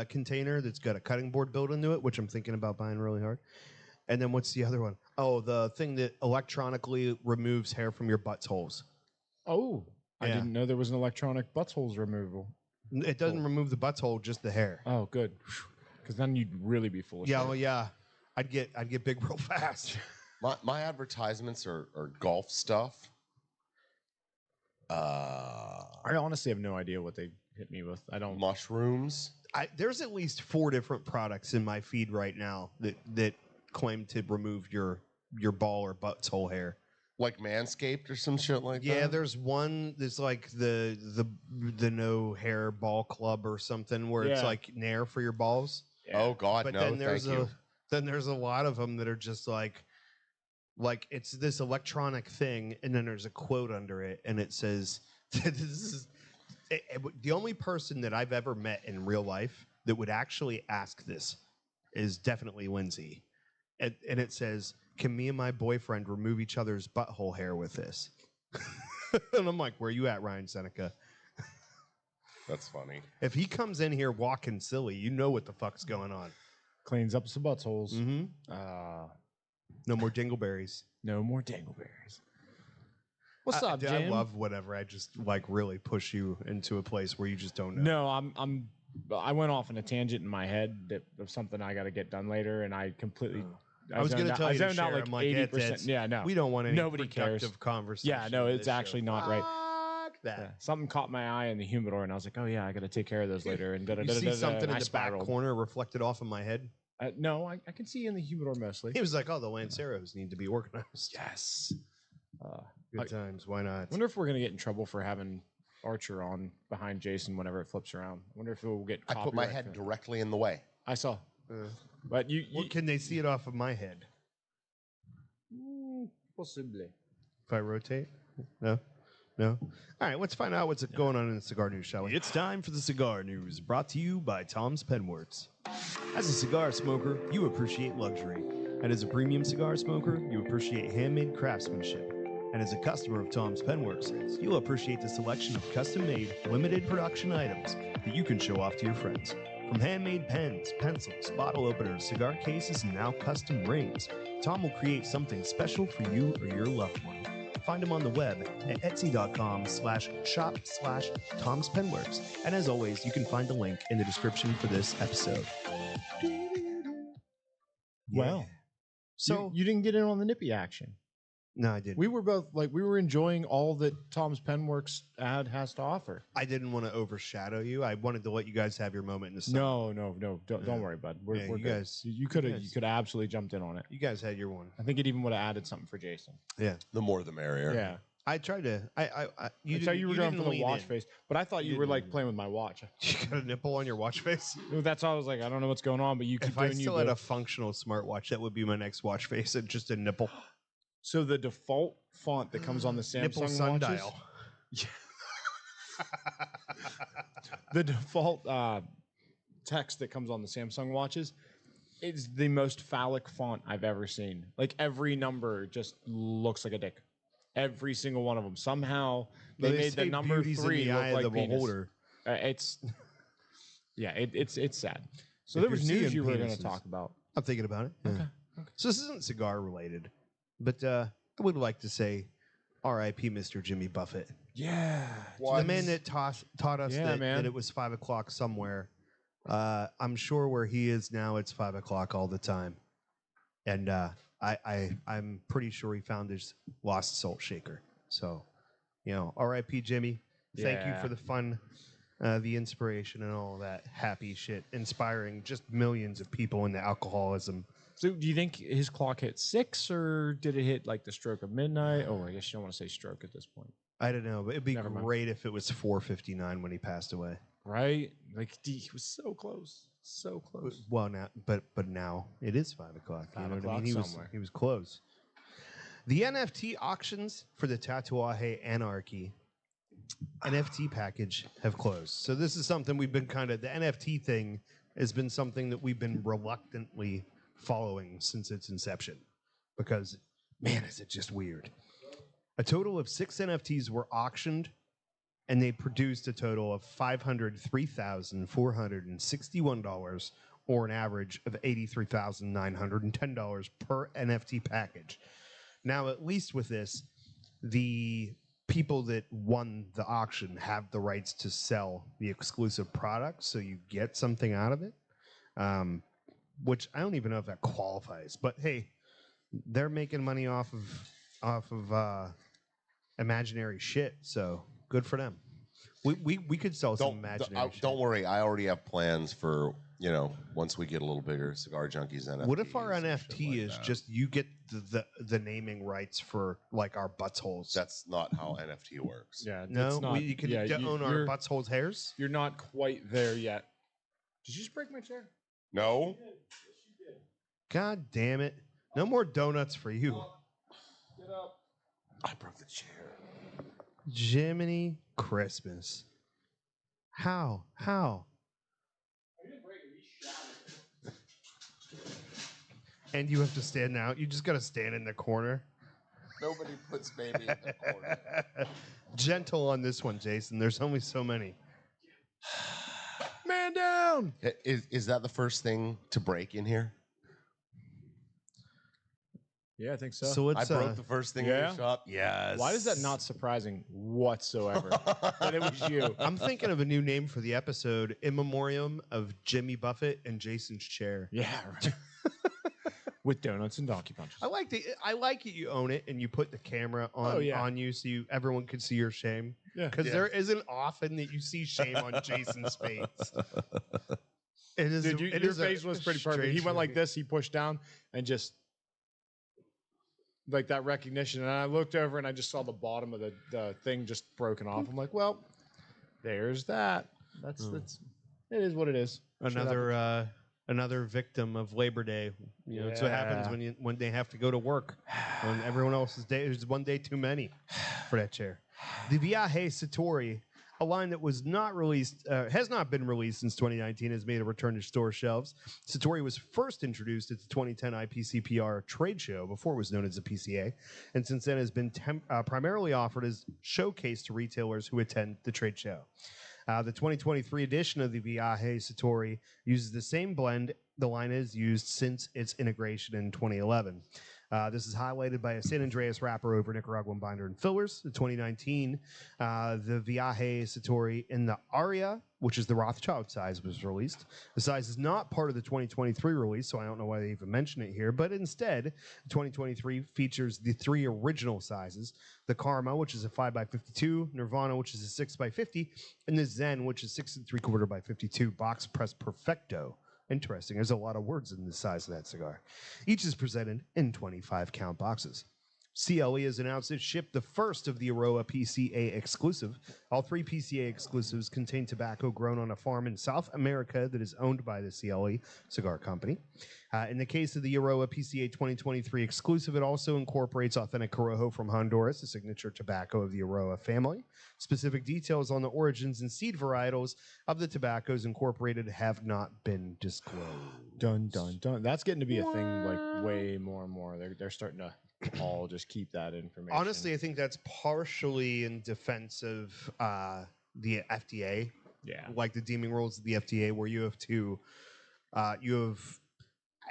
container that's got a cutting board built into it, which I'm thinking about buying really hard. And then what's the other one? Oh, the thing that electronically removes hair from your buttholes. Oh, I Yeah. didn't know there was an electronic buttholes removal. It doesn't remove the butthole, just the hair. Oh, good. Because then you'd really be full of Yeah, shit. well, yeah. I'd get big real fast. My advertisements are golf stuff. I honestly have no idea what they hit me with. I don't. Mushrooms. There's at least 4 different products in my feed right now that claim to remove your ball or butthole hair. Like Manscaped or some shit like that? Yeah, there's one that's like the no hair ball club or something where it's Yeah. like nair for your balls. Yeah. Oh, God, But no, then there's thank you. then there's a lot of them that are just like it's this electronic thing, and then there's a quote under it, and it says this is the only person that I've ever met in real life that would actually ask this is definitely Lindsay. And it says, "Can me and my boyfriend remove each other's butthole hair with this?" And I'm like, "Where you at, Ryan Seneca?" That's funny. If he comes in here walking silly, you know what the fuck's going on. Cleans up some buttholes. Mm-hmm. No more dingleberries. No more dangleberries. What's up, Dude, Jim? I love whatever. I just like really push you into a place where you just don't know. No, I went off on a tangent in my head of something I got to get done later, and I completely. I was going to tell you to zoned out share. like I'm like, 80%. Yeah, no. We don't want any Nobody cares. productive conversation. Yeah, no, on it's this actually show. not right. Fuck that. Yeah, something caught my eye in the humidor, and I was like, "Oh yeah, I got to take care of those later." And You see something in the back corner reflected off of my head? No, I can see in the humidor mostly. He was like, "Oh, the Lanceros need to be organized." Yes. Good times. Why not? I wonder if we're gonna get in trouble for having Archer on behind Jason whenever it flips around. I wonder if it will get. I put my copyright head for that. directly in the way. I saw, but you Well, can they see it off of my head possibly. if I rotate? No. No. All right. Let's find out what's going on in the cigar news, shall we? It's time for the cigar news, brought to you by Tom's Penworks. As a cigar smoker, you appreciate luxury, and as a premium cigar smoker, you appreciate handmade craftsmanship. And as a customer of Tom's Penworks, you'll appreciate the selection of custom-made, limited production items that you can show off to your friends. From handmade pens, pencils, bottle openers, cigar cases, and now custom rings, Tom will create something special for you or your loved one. Find him on the web at etsy.com/shop/Tom's Penworks. And as always, you can find the link in the description for this episode. Well, So, you didn't get in on the nippy action. no, I didn't. We were both we were enjoying all that Tom's Penworks ad has to offer. I didn't want to overshadow you. I wanted to let you guys have your moment in the sun. No, don't worry, bud. We're Yeah, we're you good. guys- you could have you guys- absolutely jumped in on it. You guys had your one. I think it even would have added something for Jason. Yeah. The more the merrier. Yeah. I tried to. You That's how you were going for didn't the lean watch in. face, but I thought You you were didn't like lean in. playing with my watch. You got a nipple on your watch face? That's why I was like, I don't know what's going on, but you keep If I doing you. still had boo. a functional smartwatch, that would be my next watch face, and just a nipple. So the default font that comes on the Nipple Samsung watches, sundial. the default text that comes on the Samsung watches is the most phallic font I've ever seen. Like every number just looks like a dick. Every single one of them. Somehow they made the say number beauty's in 3 the look eye like of the penis. beholder. It's it's sad. So If there was you're news seeing you were going to penises. talk about. I'm thinking about it. Yeah. So this isn't cigar related, but I would like to say, R.I.P. Mr. Jimmy Buffett. Yeah. The man that taught us Yeah, that man. it was 5 o'clock somewhere. I'm sure where he is now, it's 5 o'clock all the time. And I'm pretty sure he found his lost salt shaker. So, R.I.P. Jimmy. Thank you Yeah. for the fun, the inspiration, and all that happy shit, inspiring just millions of people into alcoholism. So do you think his clock hit 6 or did it hit like the stroke of midnight? Oh, I guess you don't want to say stroke at this point. I don't know, but it'd be Never mind. great if it was 4:59 when he passed away. Right? Like he was so close. So close. Well, now, but now it is 5 o'clock. You 5 know what I o'clock mean? somewhere. He was close. The NFT auctions for the Tatuaje Anarchy NFT package have closed. So this is something we've been the NFT thing has been something that we've been reluctantly following since its inception, because man, is it just weird. A total of 6 NFTs were auctioned and they produced a total of $503,461, or an average of $83,910 per NFT package. Now, at least with this, the people that won the auction have the rights to sell the exclusive product, so you get something out of it, which I don't even know if that qualifies. But hey, they're making money off of imaginary shit, so good for them. We could sell some imaginary shit. Don't worry, I already have plans for, once we get a little bigger, Cigar Junkies NFT. What if our NFT is just you get the naming rights for like our buttholes? That's not how NFT works. Yeah, no, not, you can own our buttholes hairs. You're not quite there yet. Did you just break my chair? No. God damn it! No more donuts for you. Get up. I broke the chair. Jiminy Christmas. How? And you have to stand out. You just got to stand in the corner. Nobody puts baby in the corner. Gentle on this one, Jason. There's only so many. Man down. Is that the first thing to break in here? Yeah, I think so. So I broke the first thing in your shop. Yes. Why is that not surprising whatsoever that it was you? I'm thinking of a new name for the episode: In Memoriam of Jimmy Buffett and Jason's chair. Yeah, right. With donuts and donkey punches. I like it. You own it and you put the camera on you so everyone can see your shame. Yeah. Because there isn't often that you see shame on Jason's face. It is. Dude, your face was pretty perfect. He went like this. He pushed down and just. Like that recognition, and I looked over and I just saw the bottom of the thing just broken off. I'm like, well, there's that. That's it is what it is. Another victim of Labor Day. It's what happens when they have to go to work. When everyone else's day, there's one day too many for that chair. The Viaje Satori, a line that was not released, has not been released since 2019, has made a return to store shelves. Satori was first introduced at the 2010 IPCPR trade show before it was known as the PCA, and since then has been primarily offered as showcase to retailers who attend the trade show. The 2023 edition of the Viaje Satori uses the same blend the line has used since its integration in 2011. This is highlighted by a San Andreas wrapper over Nicaraguan binder and fillers. The 2019, the Viaje Satori in the Aria, which is the Rothschild size, was released. The size is not part of the 2023 release, so I don't know why they even mention it here. But instead, 2023 features the three original sizes: the Karma, which is a 5x52, Nirvana, which is a 6x50, and the Zen, which is 6 3/4 by 52 box press perfecto. Interesting. There's a lot of words in the size of that cigar. Each is presented in 25-count boxes. CLE has announced it shipped the first of the Aroa PCA exclusive. All three PCA exclusives contain tobacco grown on a farm in South America that is owned by the CLE cigar company. In the case of the Aroa PCA 2023 exclusive, it also incorporates authentic Corojo from Honduras, the signature tobacco of the Aroa family. Specific details on the origins and seed varietals of the tobaccos incorporated have not been disclosed. Dun, dun, dun. That's getting to be a thing like way more and more. They're starting to all just keep that information. Honestly, I think that's partially in defense of the FDA. Yeah. Like the deeming rules of the FDA, where you have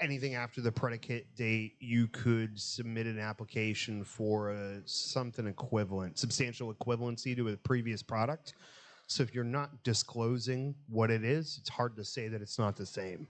anything after the predicate date, you could submit an application for something equivalent, substantial equivalency to a previous product. So if you're not disclosing what it is, it's hard to say that it's not the same.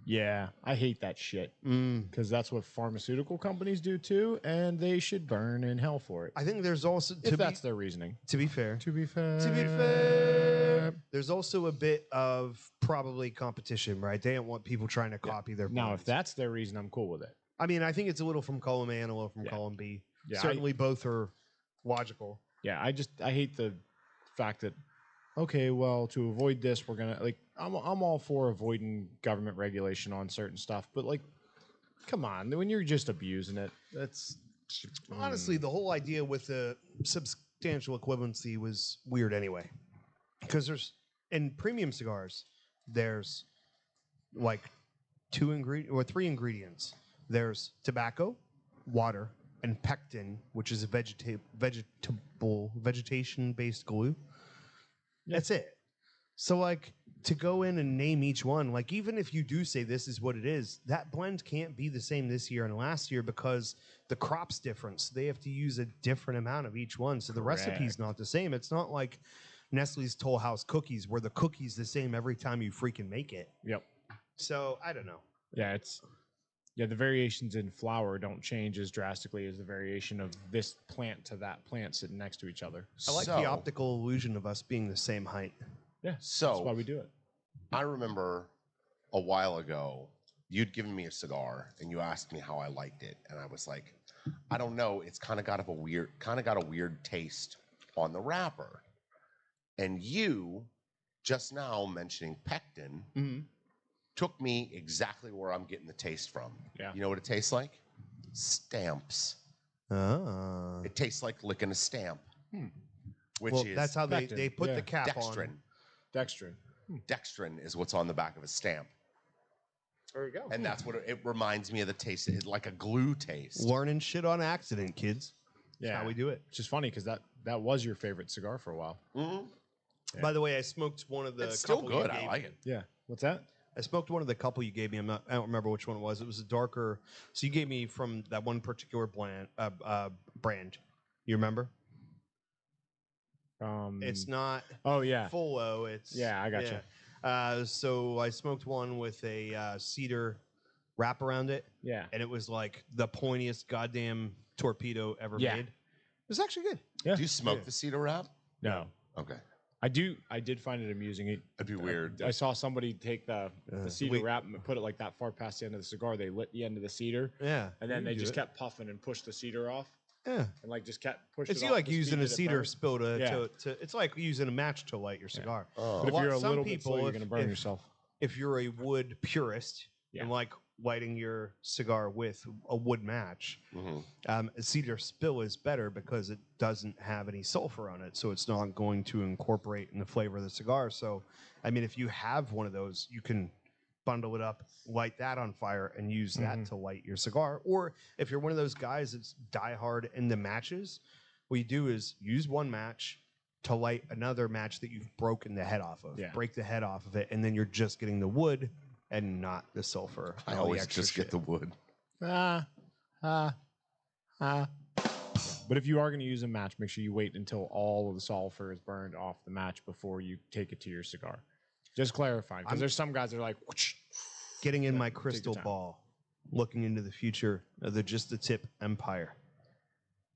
Yeah, I hate that shit because that's what pharmaceutical companies do too, and they should burn in hell for it. I think there's also, if that's their reasoning. To be fair, fair, there's also a bit of probably competition, right? They don't want people trying to copy their Now, brands. if that's their reason, I'm cool with it. I mean, I think it's a little from column A and a little from column B. Yeah, Certainly both are logical. Yeah, I hate the fact that, okay, well, to avoid this, we're gonna I'm all for avoiding government regulation on certain stuff, but come on, when you're just abusing it, that's honestly the whole idea with the substantial equivalency was weird anyway, because there's in premium cigars there's like three ingredients. There's tobacco, water, and pectin, which is a vegetation-based glue. That's it. So, like, to go in and name each one, like, even if you do say this is what it is, that blend can't be the same this year and last year because the crop's different. So they have to use a different amount of each one. So the recipe's not the same. It's not like Nestle's Toll House cookies where the cookie's the same every time you freaking make it. Yep. So, I don't know. Yeah, the variations in flour don't change as drastically as the variation of this plant to that plant sitting next to each other. I like the optical illusion of us being the same height. Yeah, So that's why we do it. I remember a while ago, you'd given me a cigar and you asked me how I liked it, and I was like, I don't know. It's kind of got a weird taste on the wrapper. And you, just now mentioning pectin, took me exactly where I'm getting the taste from. Yeah. You know what it tastes like? Stamps. Ah. It tastes like licking a stamp. Which Well, is that's how they pectin. put Yeah. the cap dextrin. on. Dextrin. Dextrin is what's on the back of a stamp. There you go. And that's what it reminds me of the taste. It's like a glue taste. Learning shit on accident, kids. That's how we do it. Which is funny because that was your favorite cigar for a while. Mm-hmm. Yeah. By the way, I smoked one of the It's still couple you good. I gave like me. it. Yeah. What's that? I smoked one of the couple you gave me. I don't remember which one it was. It was a darker. So you gave me from that one particular brand. You remember? It's not Oh yeah. full O. It's Yeah, I gotcha. So I smoked one with a cedar wrap around it, Yeah. and it was like the pointiest goddamn torpedo ever Yeah. made. It was actually good. Yeah. Do you smoke the cedar wrap? No. Okay. I did find it amusing. That'd be weird. I saw somebody take the cedar Wait. wrap and put it like that far past the end of the cigar. They lit the end of the cedar, Yeah, and then you they can just do it. kept puffing and pushed the cedar off, Yeah, and like just kept pushing. it's it you off like the speed using a that it cedar burned. spill to, Yeah. to. It's like using a match to light your cigar. Oh. But if you're a some little bit slow, you're if- going to burn if- yourself. If you're a wood purist and Yeah. like lighting your cigar with a wood match, Mhm. a cedar spill is better because it doesn't have any sulfur on it, so it's not going to incorporate in the flavor of the cigar. So, I mean, if you have one of those, you can bundle it up, light that on fire, and use that to light your cigar. Or if you're one of those guys that's diehard in the matches, what you do is use one match to light another match that you've broken the head off of. Yeah. Break the head off of it, and then you're just getting the wood and not the sulfur. I and all the always extra just shit. get the wood. But if you are going to use a match, make sure you wait until all of the sulfur is burned off the match before you take it to your cigar. Just clarifying, because there's some guys that are like, whoosh. Getting in my your crystal time. ball, looking into the future of the Just the Tip empire.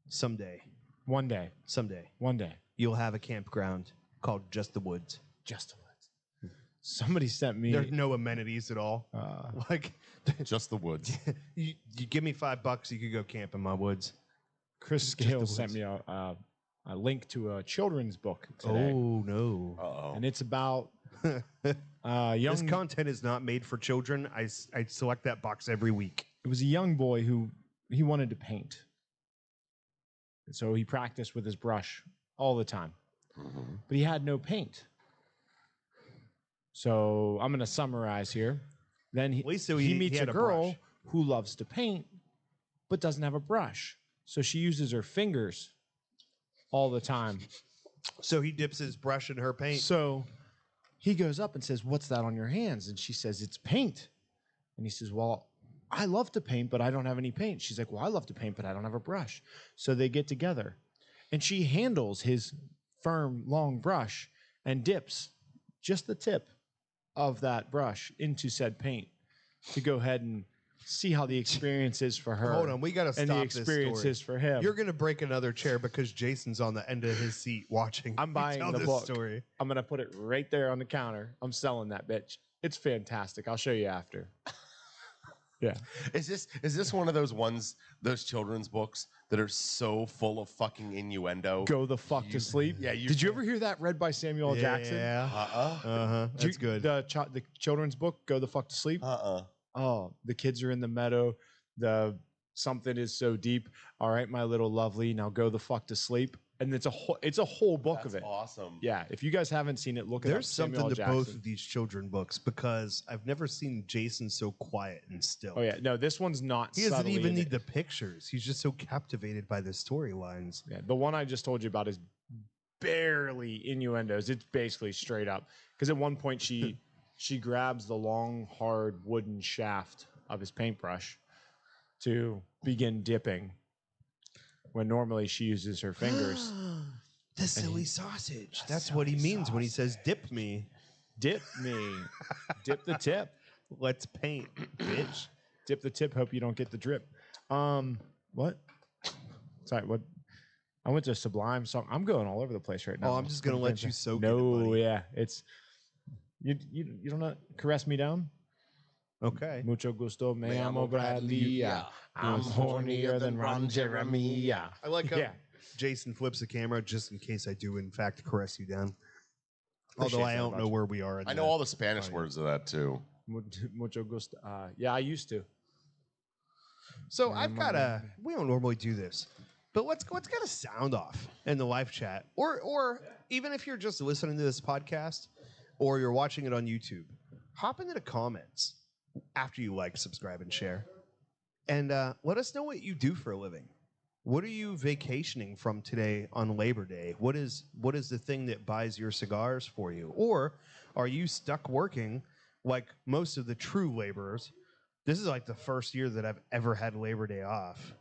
Someday, one day, you'll have a campground called Just the Woods. just the woods. Somebody sent me. There's no amenities at all. Like, Just the woods. you give me $5, you could go camp in my woods. Chris Just the Scales sent woods. me a link to a children's book today, Oh no! Uh-oh. and it's about This young. content is not made for children. I select that box every week. It was a young boy who he wanted to paint, so he practiced with his brush all the time, but he had no paint. So I'm going to summarize here. Then At least so he he meets had a a girl brush. who loves to paint, but doesn't have a brush. So she uses her fingers all the time. So he dips his brush in her paint. So he goes up and says, "What's that on your hands?" And she says, "It's paint." And he says, "Well, I love to paint, but I don't have any paint." She's like, "Well, I love to paint, but I don't have a brush." So they get together, and she handles his firm, long brush and dips just the tip of that brush into said paint to go ahead and see how the experience is for her. Hold on, we gotta and the stop this experience story. is for him. You're gonna break another chair because Jason's on the end of his seat watching. I'm you buying tell the this book. story. I'm gonna put it right there on the counter. I'm selling that bitch. It's fantastic. I'll show you after. Yeah. Is this one of those children's books that are so full of fucking innuendo? Go the fuck to sleep. Yeah, Did you ever hear that read by Samuel L. Jackson? Yeah. Did That's you- good. The children's book, Go the fuck to sleep. Oh, the kids are in the meadow. The something is so deep. All right, my little lovely. Now go the fuck to sleep. and it's a whole book of That's it. awesome. Yeah, if you guys haven't seen it, look it up. There's something Samuel to Jackson. both of these children books because I've never seen Jason so quiet and still. Oh yeah, no, this one's not. He doesn't subtly even in need it. the pictures. He's just so captivated by the storylines. Yeah, the one I just told you about is barely innuendos. It's basically straight up. Because at one point she grabs the long, hard wooden shaft of his paintbrush to begin dipping, when normally she uses her fingers. The silly sausage. That's what he means when he says dip me. Dip me. Dip the tip. Let's paint, bitch. Dip the tip. Hope you don't get the drip. What? Sorry, what? I went to Sublime song. I'm going all over the place right now. Oh, I'm just gonna let you soak in it, No, buddy. yeah, it's you don't know, caress me down. Okay. Mucho gusto, me Me amo amo Bradley. Bradley, Yeah, I'm hornier than Ron Jeremy. Yeah, I like how Yeah. Jason flips the camera just in case I do, in fact, caress you down. Appreciate Although I that don't about know you. where we are. In I know all the Spanish words of that too. Mucho gusto. Yeah, I used to. So I've got a. We don't normally do this, but let's get a sound off in the live chat, or even if you're just listening to this podcast, or you're watching it on YouTube, hop into the comments after you like, subscribe, and share, and let us know what you do for a living. What are you vacationing from today on Labor Day? What is the thing that buys your cigars for you, or are you stuck working like most of the true laborers? This is like the first year that I've ever had Labor Day off.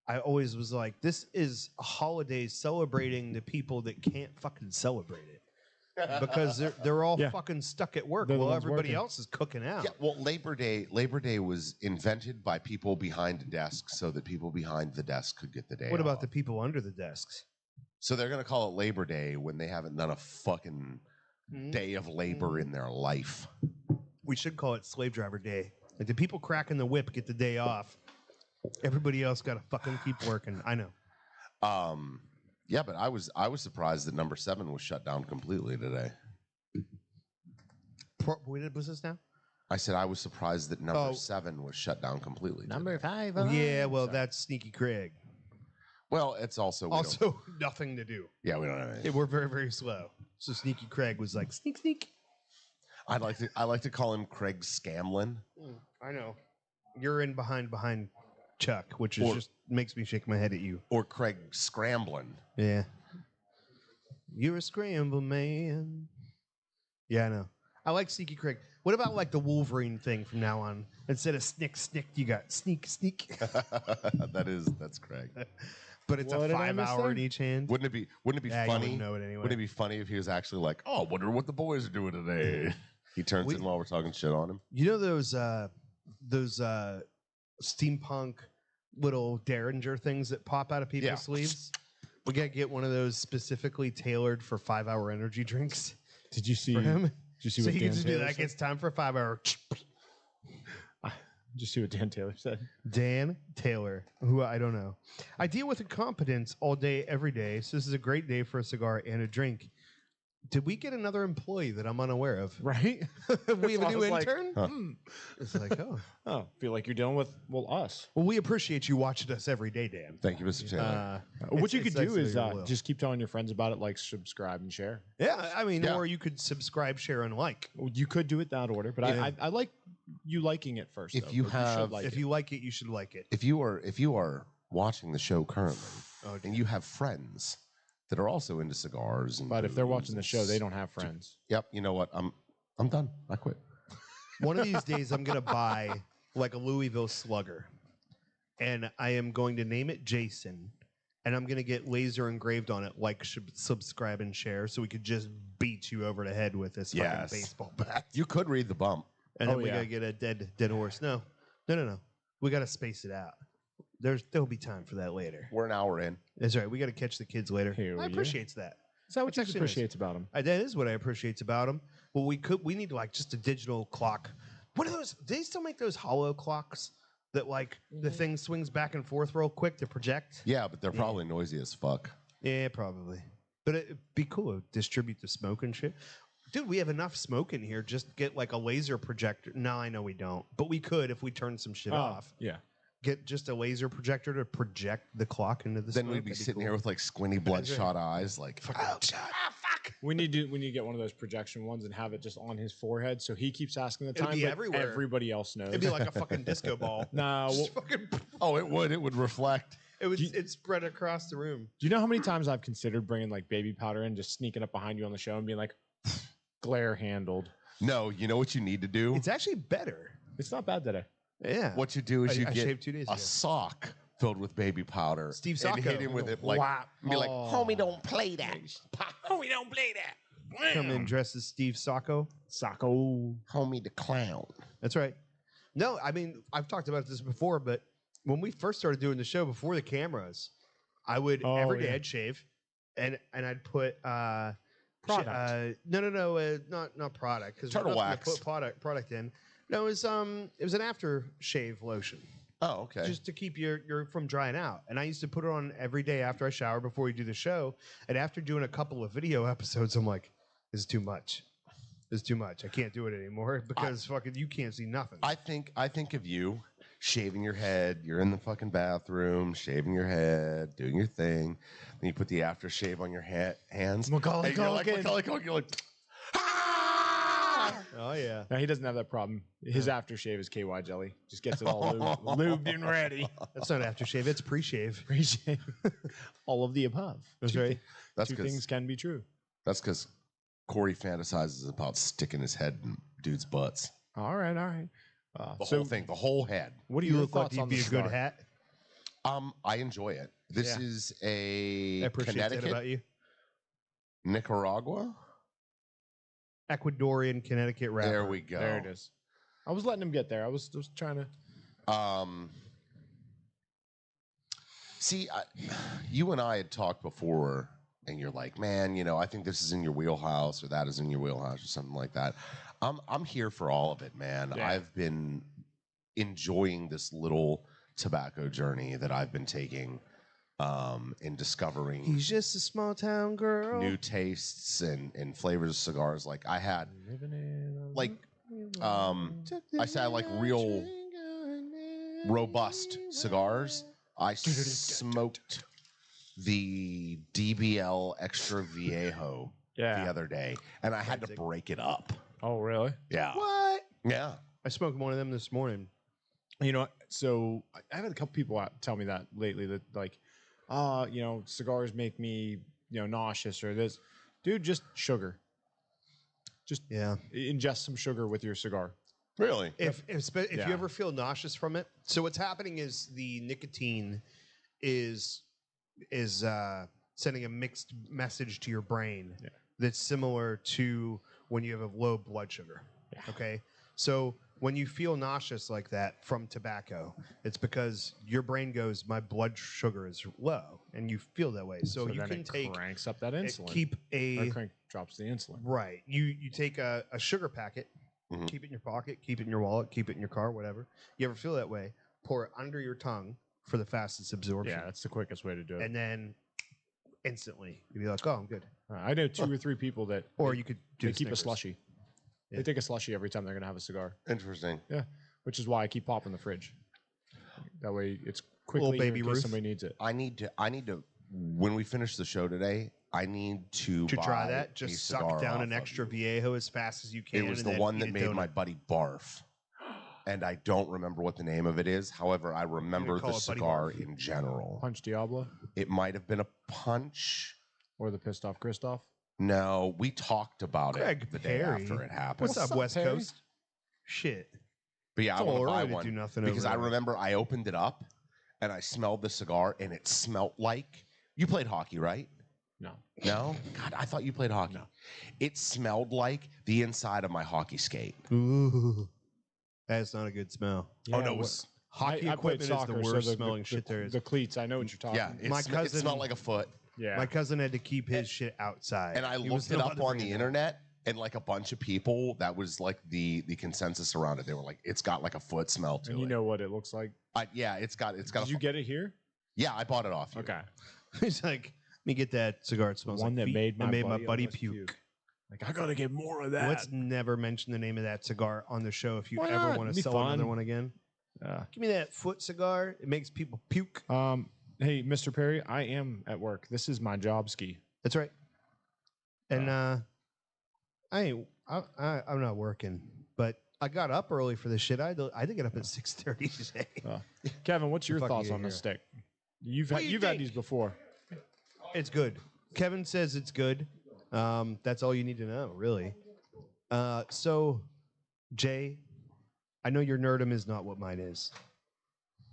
I always was like, this is a holiday celebrating the people that can't fucking celebrate it. Because they're all Yeah. fucking stuck at work They're the while ones everybody working. else is cooking out. Yeah, well, Labor Day was invented by people behind a desk so that people behind the desk could get the day What about off. the people under the desks? So they're going to call it Labor Day when they haven't done a fucking day of labor in their life. We should call it Slave Driver Day. Like the people cracking the whip get the day off. Everybody else got to fucking keep working. I know. Yeah, but I was surprised that number 7 was shut down completely today. What was this now? I said I was surprised that number 7 was shut down completely. Number today. 5. Yeah, well, that's Sneaky Craig. Well, it's also we don't- Also, nothing to do. yeah, we don't have any. Yeah, we're very, very slow. So Sneaky Craig was like, sneak, sneak. I like to call him Craig Scamlin. I know. You're in behind Chuck, which is Or- just makes me shake my head at you. Or Craig Scramblin. Yeah. You're a scramble man. Yeah, I know. I like Sneaky Craig. What about like the Wolverine thing from now on? Instead of snick, snick, you got sneak, sneak. That's Craig. But it's What a did I 5 miss hour there? in each hand. Wouldn't it be Yeah, you funny? wouldn't know it anyway. Wouldn't it be funny if he was actually like, "Oh, I wonder what the boys are doing today." He turns in while we're talking shit on him. You know those steampunk little Derringer things that pop out of people's Yeah. sleeves? We gotta get one of those specifically tailored for 5 hour energy drinks Did you see? for him. Did you see So what he Dan can just do Taylor that. said? It's time for 5 hour. Did you see what Dan Taylor said? Dan Taylor, who I don't know. I deal with incompetence all day, every day. So this is a great day for a cigar and a drink. Did we get another employee that I'm unaware of? Right? We have a I new was like, intern? It's like, oh. Oh, feel like you're dealing with us. Well, we appreciate you watching us every day, Dan. Thank you, Mr. Taylor. What you could nice do that is you're loyal. just keep telling your friends about it, like, subscribe and share. Yeah, I mean, Yeah. or you could subscribe, share, and like. Well, you could do it that order, but Yeah. I like you liking it first. If though, you but have- should like If it. you like it, you should like it. if you are watching the show currently, Oh, and you have friends that are also into cigars, and But if they're booze watching the and show, they don't have friends. Yep. You know what? I'm done. I quit. One of these days, I'm going to buy like a Louisville Slugger, and I am going to name it Jason, and I'm going to get laser engraved on it, like subscribe and share, so we could just beat you over the head with this fucking Yes. baseball bat. You could read the bump. And then Oh, we yeah. got to get a dead horse. No. We got to space it out. There'll be time for that later. We're an hour in. That's right. We got to catch the kids later. Hell I yeah. appreciate that. Is that what It's you actually appreciate about them? That is what I appreciate about them. Well, we need like just a digital clock. What are those? Do they still make those hollow clocks that like the thing swings back and forth real quick to project? Yeah, but they're probably noisy as fuck. Yeah, probably. But it'd be cool to distribute the smoke and shit. Dude, we have enough smoke in here. Just get like a laser projector. No, I know we don't, but we could if we turn some shit off. Yeah. get just a laser projector to project the clock into the Then smoke. we'd be That'd sitting cool. here with like squinty, bloodshot eyes, like, oh god. We need to get one of those projection ones and have it just on his forehead, so he keeps asking the It'd time. be But everywhere. everybody else knows. It'd be like a fucking disco ball. Nah, Just fucking, Oh, it would reflect. it's spread across the room. do you know how many times I've considered bringing like baby powder in, just sneaking up behind you on the show and being like, glare handled? No, you know what you need to do? It's actually better. It's not bad today. Yeah. What you do is I you get shaved 2 days a ago. sock filled with baby powder. Steve and Sacco. hit him with it like, Whap. and be like, Homie, don't play that. Homie, don't play that. Come in dressed as Steve Sacco. Sacco. Homie, the clown. That's right. No, I mean, I've talked about this before, but when we first started doing the show before the cameras, I would every day I'd shave and I'd put Product. not product because Turtle wax. put product in. No, it was an aftershave lotion. oh, okay. Just to keep your from drying out. And I used to put it on every day after I shower before we do the show. And after doing a couple of video episodes, I'm like, this is too much. This is too much. I can't do it anymore because fucking you can't see nothing. I think of you shaving your head. You're in the fucking bathroom, shaving your head, doing your thing. Then you put the aftershave on your hands. Macaulay and you're like, Culkin. Macaulay Culkin. You're like, ah! Oh yeah. No, he doesn't have that problem. His aftershave is KY jelly. Just gets it all lubed and ready. That's not aftershave, it's pre-shave. Appreciate all of the above. That's right. That's Two because things can be true. Corey fantasizes about sticking his head in dudes' butts. All right. The whole thing, the whole head. What are You your look like thoughts you'd on be the a good cigar? hat. I enjoy it. This Yeah. is I a appreciate that about Connecticut, you. Nicaragua. Ecuadorian Connecticut wrapper. There we go. There it is. I was letting him get there. I was trying to. See, you and I had talked before, and you're like, man, I think this is in your wheelhouse, or that is in your wheelhouse, or something like that. I'm here for all of it, man. Yeah. I've been enjoying this little tobacco journey that I've been taking, in discovering He's just a small town girl. new tastes and flavors of cigars. Like I had, like, I say I like real robust cigars. I smoked the DBL Extra Viejo the other day, and I had to break it up. Oh, really? Yeah. What? Yeah. I smoked one of them this morning. You know, so I've had a couple people tell me that lately that like, cigars make me, nauseous or this. Dude, just sugar. Just ingest some sugar with your cigar. Really? If you ever feel nauseous from it, so what's happening is the nicotine is sending a mixed message to your brain that's similar to when you have a low blood sugar. Yeah. Okay, so when you feel nauseous like that from tobacco, it's because your brain goes, my blood sugar is low, and you feel that way. So you then can it cranks up that insulin. Drops the insulin. Right. You take a sugar packet, keep it in your pocket, keep it in your wallet, keep it in your car, whatever. You ever feel that way? Pour it under your tongue for the fastest absorption. Yeah, that's the quickest way to do it. And then instantly you'd be like, oh, I'm good. I know 2 or 3 people that Or you could do they keep a Snickers. slushy. Yeah. They take a slushy every time they're going to have a cigar. Interesting. Yeah, which is why I keep popping the fridge. That way it's quickly Little here baby in case Ruth. somebody needs it. I need to. When we finish the show today, I need to try buy that. a Just cigar suck down off an of extra you. Viejo as fast as you can. It was and the then one eat that a made donut. my buddy barf. And I don't remember what the name of it is. However, I remember call the it Buddy cigar in general. Punch Diablo It might have been a punch. or the pissed off Christoph. No, we talked about Greg it the day Perry. after it happened. What's up, West Perry? Coast? Shit. But yeah, It's I want all to buy early to one do nothing because over I there. remember I opened it up and I smelled the cigar and it smelled like you played hockey, right? No. No? God, I thought you played hockey. No. It smelled like the inside of my hockey skate. Ooh. That's not a good smell. Oh, no, it was Hockey I played equipment is soccer, the so worst smelling shit there is. The cleats, I know what you're talking yeah. about. It, My it cousin- smelled like a foot. Yeah. My cousin had to keep his shit outside. And I He was looked it not up on bringing the it. internet, and like a bunch of people, that was like the consensus around it. They were like, it's got like a foot smell to and it. you know what it looks like. Yeah, it's got Did you get it here? Yeah, I bought it off you. Okay. He's like, let me get that cigar. It smells One like that feet. made It my buddy buddy puke. puke. Like, I gotta get more of that. Let's never mention the name of that cigar on the show if you Why ever not? want to It'd be sell fun. another one again. Give me that foot cigar. It makes people puke. Hey, Mr. Perry, I am at work. This is my job ski. That's right. And I'm not working, but I got up early for this shit. I had to get up at 6:30 today. Kevin, what's your Fuck thoughts you, on the yeah. stick? You've What do you had think? these before. It's good. Kevin says it's good. That's all you need to know, really. So, Jay, I know your nerdum is not what mine is.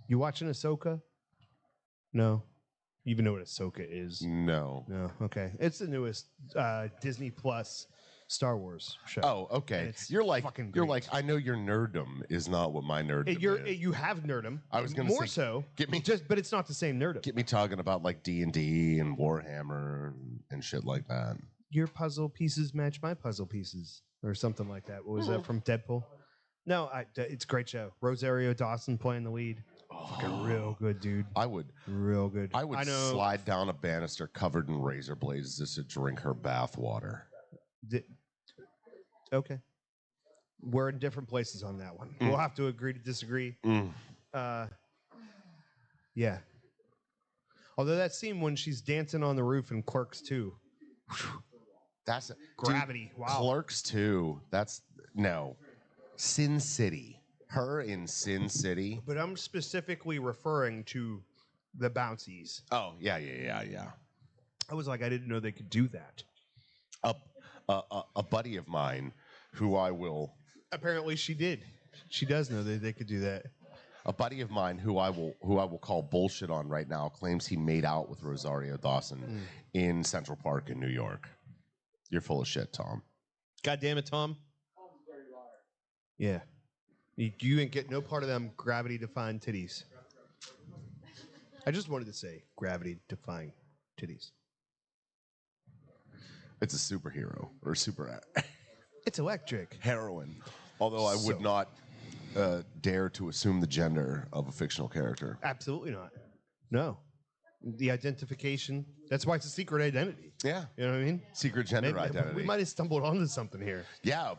You watching Ahsoka? No. You even know what Ahsoka is? No. No. Okay. It's the newest Disney Plus Star Wars show. Oh, okay. It's You're like fucking you're great. like I know your nerddom is not what my nerddom is. You have nerdum. I was gonna more say, so. get me- but it's not the same nerdum. Get me talking about like D&D and Warhammer and shit like that. Your puzzle pieces match my puzzle pieces, or something like that. What was that from Deadpool? No, it's a great show. Rosario Dawson playing the lead. Fucking real good, dude. I would Real good. I would know. slide down a banister covered in razor blades just to drink her bath water. Okay. We're in different places on that one. We'll have to agree to disagree. Yeah. Although that scene when she's dancing on the roof in Clerks 2. That's Gravity. Dude, Wow. Clerks 2. That's no. Sin City. Her in Sin City. But I'm specifically referring to the bouncies. Oh, yeah. I was like, I didn't know they could do that. A buddy of mine who I will Apparently she did. She does know that they could do that. a buddy of mine who I will call bullshit on right now claims he made out with Rosario Dawson in Central Park in New York. You're full of shit, Tom. God damn it, Tom. Yeah. You ain't get no part of them gravity-defying titties. I just wanted to say gravity-defying titties. It's a superhero or super It's electric. heroine. Although I would So- not dare to assume the gender of a fictional character. Absolutely not. No. The identification. That's why it's a secret identity. Yeah. You know what I mean? Secret gender Maybe- identity. We might have stumbled onto something here. Yeah.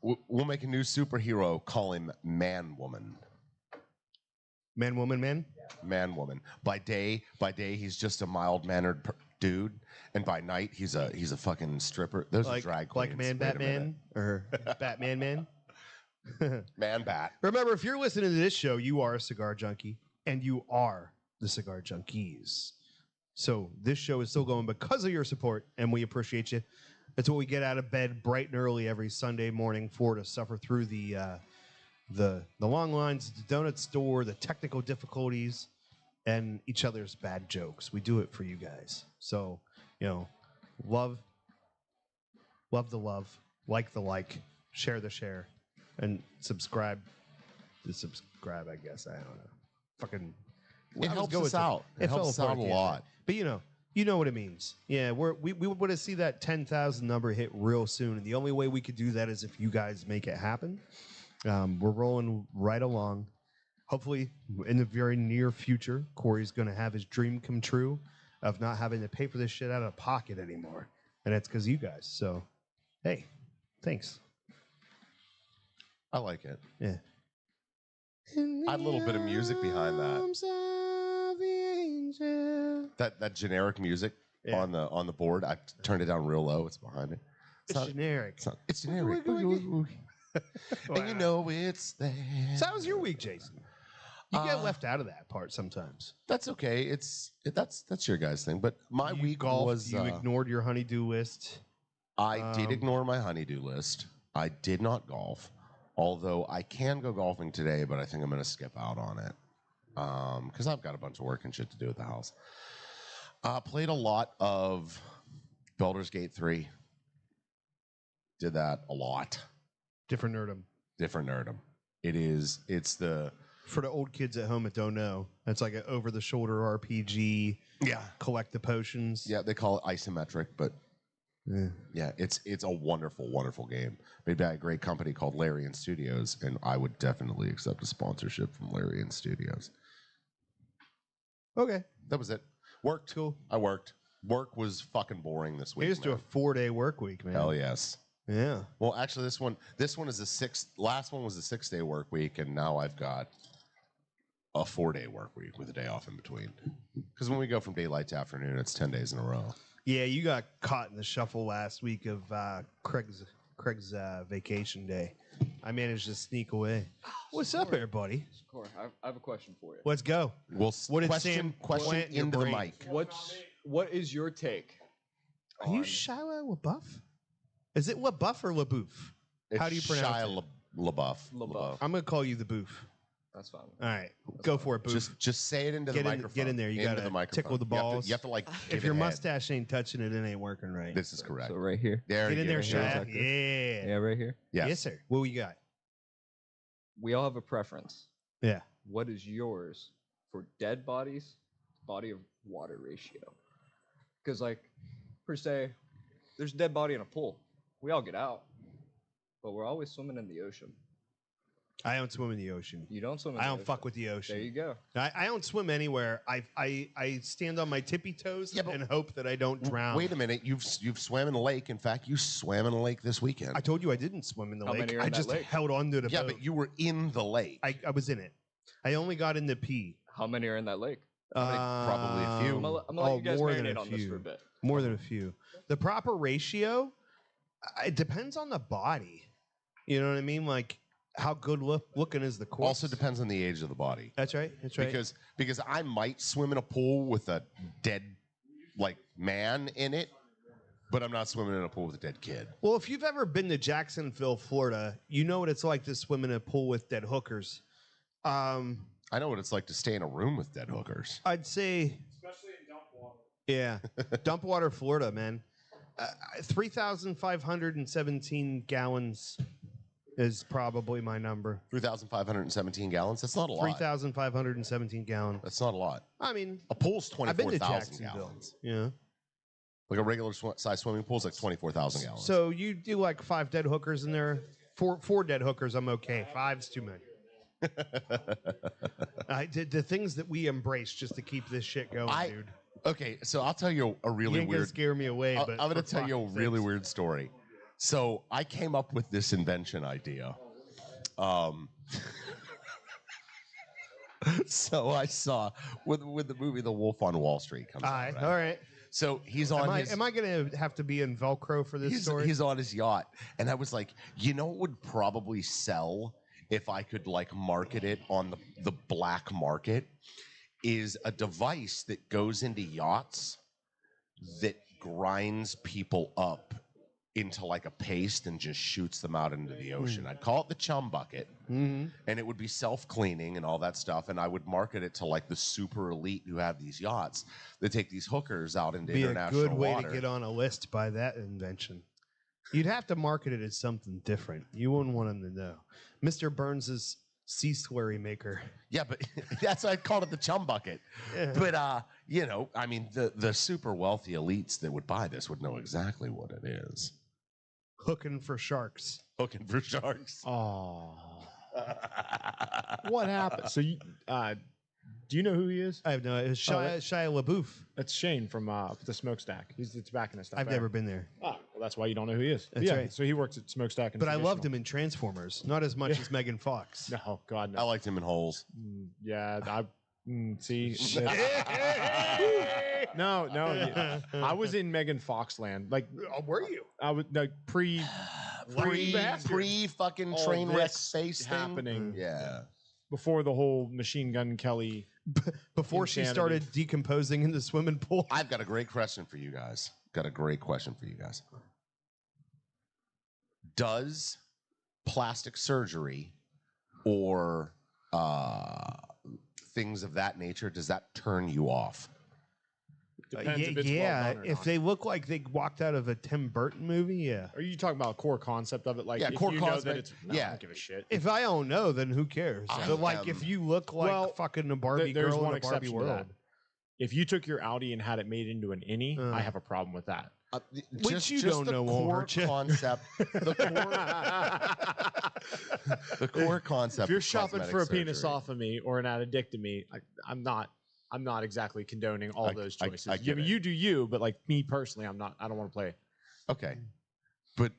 We'll make a new superhero, call him Man-Woman. Man, woman, man? Man-Woman. By day, he's just a mild-mannered dude, and by night, he's a fucking stripper. Those are drag queens. Like Man Wait a Batman? minute. Or Batman Man? Man-Bat. Remember, if you're listening to this show, you are a cigar junkie, and you are the Cigar Junkies. So this show is still going because of your support, and we appreciate you. That's what we get out of bed bright and early every Sunday morning for, to suffer through the long lines at the donut store, the technical difficulties, and each other's bad jokes. We do it for you guys. So, love the love, like the like, share the share, and subscribe to subscribe, I guess. I don't know. Fucking. It helps us out. It helps us out a lot. But you know what it means. Yeah, we want to see that 10,000 number hit real soon, and the only way we could do that is if you guys make it happen. We're rolling right along. Hopefully, in the very near future, Corey's going to have his dream come true of not having to pay for this shit out of pocket anymore, and it's because of you guys. So, hey, thanks. I like it. Yeah. Add a little bit of music behind that. That generic music on the board. I turned it down real low. It's behind it. It's generic. It's generic. And you know it's there. So how was your week, Jason? You get left out of that part sometimes. That's okay. That's your guys' thing. But my You week golfed, was you ignored your honeydew list. I did ignore my honeydew list. I did not golf, although I can go golfing today. But I think I'm going to skip out on it because I've got a bunch of work and shit to do at the house. Played a lot of Baldur's Gate 3. Did that a lot. Different nerdum. Different nerdum. It's the For the old kids at home that don't know, that's like an over-the-shoulder RPG. Yeah. Collect the potions. Yeah, they call it isometric, but yeah, it's a wonderful, wonderful game made by a great company called Larian Studios, and I would definitely accept a sponsorship from Larian Studios. Okay. That was it. Worked. Cool. I worked. Work was fucking boring this week. Here's to a man. 4-day work week, man. Hell yes. Yeah. Well, actually, this one is the sixth. Last one was the 6-day work week, and now I've got a 4-day work week with a day off in between. Because when we go from daylight to afternoon, it's 10 days in a row. Yeah, you got caught in the shuffle last week of Craig's vacation day. I managed to sneak away. What's up, everybody? Score. I have a question for you. Let's go. Well, What did question Sam plant in your into the brain? mic. What is your take? Are you Shia LaBeouf? Is it LaBeouf or LaBeouf? How do you pronounce Shia it? LaBeouf. LaBeouf. I'm going to call you the Boof. That's fine. All right. Go for it, Boof. Just say it into the microphone. Get in there. You got to tickle the balls. You have to like. If your mustache ain't touching it, it ain't working right. This is correct. So right here. There Get you in there, go. Shia. Yeah, Yeah. right here. Yes, sir. What we got? We all have a preference. Yeah. What is yours for dead bodies, body of water ratio? Because like, per se, there's a dead body in a pool. We all get out, but we're always swimming in the ocean. I don't swim in the ocean. You don't swim in I the don't ocean. fuck with the ocean. There you go. I don't swim anywhere. I stand on my tippy toes Yeah, but- and hope that I don't drown. Wait a minute. You've swam in a lake. In fact, you swam in a lake this weekend. I told you I didn't swim in the How lake. many are I in that just lake? held on to the Yeah, boat. but you were in the lake. I was in it. I only got in the pee. How many are in that lake? Probably a few. I'm gonna let you guys more than marinate a on this few. for a bit. More than a few. The proper ratio, it depends on the body. You know what I mean? Like, how good looking is the corpse? Also depends on the age of the body. That's right. That's right. Because I might swim in a pool with a dead like man in it, but I'm not swimming in a pool with a dead kid. Well, if you've ever been to Jacksonville, Florida, you know what it's like to swim in a pool with dead hookers. I know what it's like to stay in a room with dead hookers. I'd say, especially in dump water. Yeah, dump water, Florida, man. 3,517 gallons is probably my number. 3,517 gallons. That's not a lot. 3,517 gallons. That's not a lot. I mean, A pool's I've been to 24,000 Jacksonville. gallons. Yeah. Like a regular size swimming pool is like 24,000 gallons. So you do like 5 dead hookers in there. Four dead hookers, I'm okay. 5's too many. The things that we embrace just to keep this shit going, dude. Okay, so I'll tell you a You really ain't gonna weird. scare me away, I'm but going to for tell you a fuck's really sakes. weird story. So I came up with this invention idea. So I saw with the movie The Wolf on Wall Street comes out. Right? All right. So he's on his. Am I going to have to be in Velcro for this story? He's on his yacht, and I was like, you know, what would probably sell if I could like market it on the black market is a device that goes into yachts that grinds people up into like a paste and just shoots them out into the ocean. I'd call it the chum bucket, and it would be self-cleaning and all that stuff. And I would market it to like the super elite who have these yachts that take these hookers out into Be a international good way water. to get on a list by that invention. You'd have to market it as something different. You wouldn't want them to know. Mr. Burns's sea slurry maker. Yeah, but that's why I called it the chum bucket. Yeah. But you know, I mean, the super wealthy elites that would buy this would know exactly what it is. Hooking for sharks. Hooking for sharks. Oh, what happened? So, do you know who he is? I have no idea. Shia LaBeouf. That's Shane from the Smokestack. He's the tobacconist. I've never been there. Oh, well, that's why you don't know who he is. That's yeah, right. so he works at Smokestack. But I loved him in Transformers, not as much as Megan Fox. No, God, no. I liked him in Holes. Yeah, see. No. Yeah. I was in Megan Fox land. Like, were you? I was like pre fucking all train wreck this space happening. Yeah. Before the whole Machine Gun Kelly. Before she Insanity. started decomposing in the swimming pool. I've got a great question for you guys. Does plastic surgery or things of that nature, does that turn you off? Depends if it's well done or if not. they look like they walked out of a Tim Burton movie, yeah. Are you talking about core concept of it? Like, Yeah, if core you know concept, that it's, no, I yeah. don't give a shit. If I don't know, then who cares? I But like, am- if you look like fucking a Barbie There's girl one in a Barbie exception to that. world, If you took your Audi and had it made into an innie, I have a problem with that. Which you don't the know won't core hurt you. concept. The core concept. If you're of shopping cosmetic for a surgery. penisectomy or an addictomy, I'm not exactly condoning all those choices. I get it. You do you, but like me personally, I don't want to play. Okay, but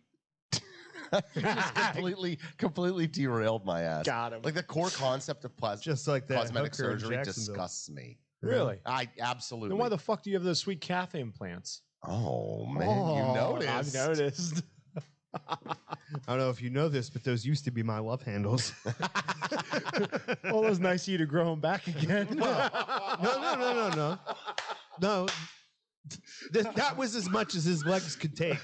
You just completely derailed my ass. Got him. Like the core concept of Just like that cosmetic hooker in surgery Jacksonville. disgusts me. Really? I absolutely. Then why the fuck do you have those sweet calf implants? Oh man, you noticed. I've noticed. I don't know if you know this, but those used to be my love handles. Well, it was nice of you to grow them back again. No. That was as much as his legs could take.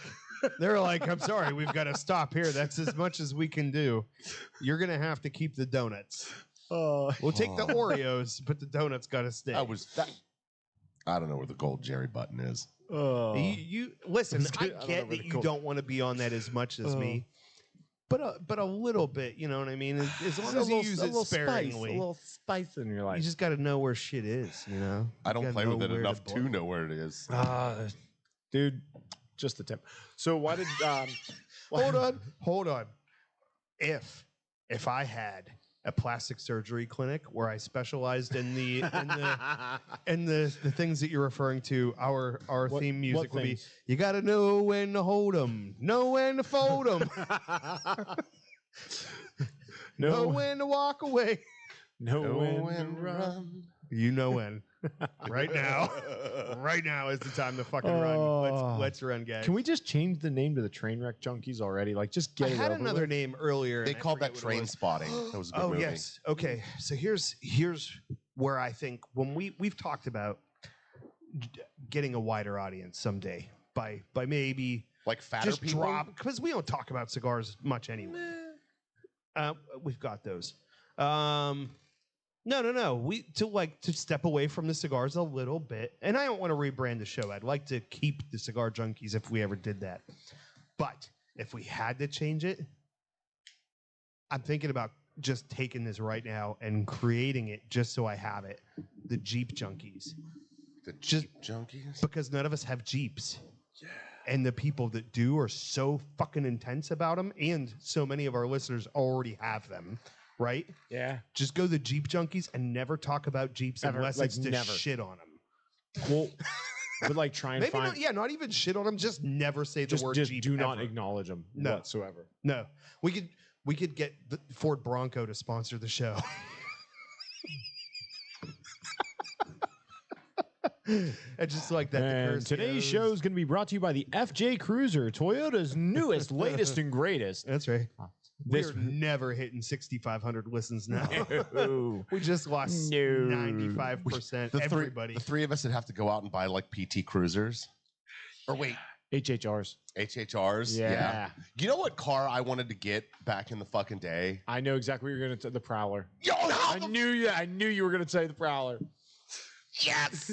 They were like, I'm sorry, we've got to stop here. That's as much as we can do. You're going to have to keep the donuts. We'll take the Oreos, but the donuts got to stay. I don't know where the gold Jerry button is. You listen, I get that you don't want to be on that as much as me. But a little bit, you know what I mean? As long as you use it sparingly. A little spice in your life. You just got to know where shit is, you know? I don't You play gotta with it know where enough to to boil. know where it is. Dude, just the tip. So why did Hold on. If I had a plastic surgery clinic where I specialized in the things that you're referring to, our theme music would be, things? you got to know when to hold 'em, know when to fold 'em, know when to walk away. No when to run. You know when. Right now is the time to fucking run. Let's run, guys. Can we just change the name to the Trainwreck Junkies already? Like, just get I it had over another with. name earlier. They and I called forget that what it Train was. Spotting. That was a good movie. Yes. Okay. So here's where I think when we've talked about getting a wider audience someday by maybe Like fatter just people. drop, because we don't talk about cigars much anyway. We've got those. No. We to step away from the cigars a little bit, and I don't want to rebrand the show. I'd like to keep the Cigar Junkies if we ever did that. But if we had to change it, I'm thinking about just taking this right now and creating it just so I have it. The Jeep Junkies. The Jeep Junkies. Because none of us have Jeeps. Yeah. And the people that do are so fucking intense about them, and so many of our listeners already have them, right? Yeah. Just go the Jeep Junkies and never talk about Jeeps Ever, unless like, it's to never. shit on them. Well, but like try and Maybe find. not even shit on them. Just never say the just word just Jeep. do not ever. acknowledge them No. whatsoever. No, we could get the Ford Bronco to sponsor the show. And just like that. And today's show is going to be brought to you by the FJ Cruiser, Toyota's newest, latest, and greatest. That's right. This We're never hitting 6,500 listens now. No. We just lost 95%. Everybody. The three of us would have to go out and buy like PT Cruisers. Or wait, HHRs. HHRs. Yeah. You know what car I wanted to get back in the fucking day? I know exactly what you're going to the Prowler. Yo, I knew you were going to say the Prowler. Yes.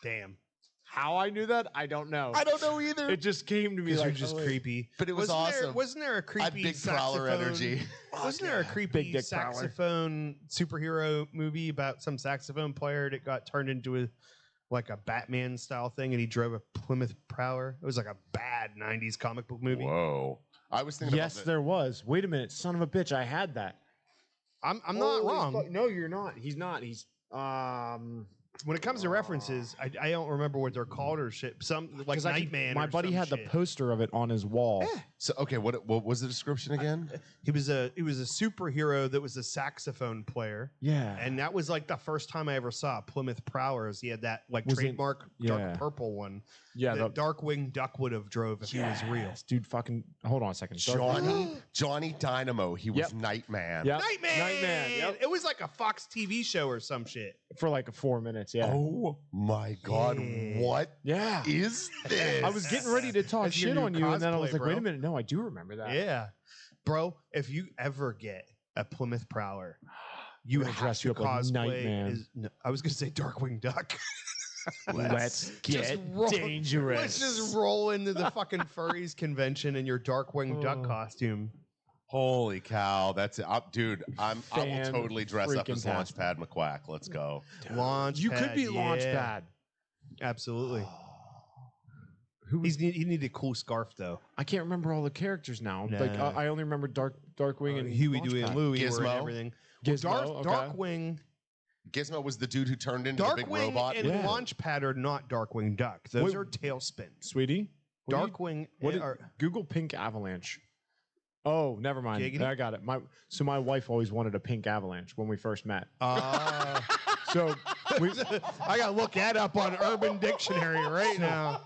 Damn. How I knew that, I don't know. I don't know either. It just came to me Because like you're just creepy. But it was awesome. Wasn't there a creepy I had big saxophone? Prowler energy. Wasn't there a creepy Big dick Prowler. saxophone superhero movie about some saxophone player that got turned into a Batman style thing, and he drove a Plymouth Prowler? It was like a bad '90s comic book movie. Whoa. I was thinking Yes, about there was. Wait a minute, son of a bitch, I had that. I'm not wrong. No, you're not. He's not. He's When it comes to references, I don't remember what they're called or shit. Some like Nightman. My or buddy some had the shit. poster of it on his wall. So okay, what was the description again? He was a superhero that was a saxophone player. Yeah. And that was like the first time I ever saw Plymouth Prowlers. He had that like Was it- trademark yeah. dark purple one. Yeah, that Darkwing Duck would have drove if he was real. Dude, fucking hold on a second. Johnny Dynamo. He was Yep. Nightman. Yep. Nightman. Yep. It was like a Fox TV show or some shit. For like 4 minutes, yeah. Oh my God! Yeah. What Yeah. is this? I was getting ready to talk That's your shit new on you, and then I was cosplay, like, wait bro. a minute. No, I do remember that. Yeah, bro. If you ever get a Plymouth Prowler, you We're gonna have dress to you up like cosplay. Nightman. No, I was gonna say Darkwing Duck. Let's get roll- dangerous. Let's just roll into the fucking furries convention in your Darkwing Duck costume. Holy cow! That's it, dude. I will totally dress up as Fan-freaking-tastic. Launchpad McQuack. Let's go. Launch. You could be Launchpad. Absolutely. Who was, He needed a cool scarf though. I can't remember all the characters now. Nah. Like I only remember Darkwing and Huey, Dewey, and Launchpad. Louie were in Gizmo. everything. Gizmo, okay. Darkwing. Gizmo was the dude who turned into the big Darkwing robot. and Yeah. Launchpad are not Darkwing Duck. Those Wait. are Tailspin. Sweetie, what do you- Darkwing What are Google Pink Avalanche? Oh, never mind. Giggity? I got it. My wife always wanted a pink Avalanche when we first met. So I gotta look that up on Urban Dictionary right now.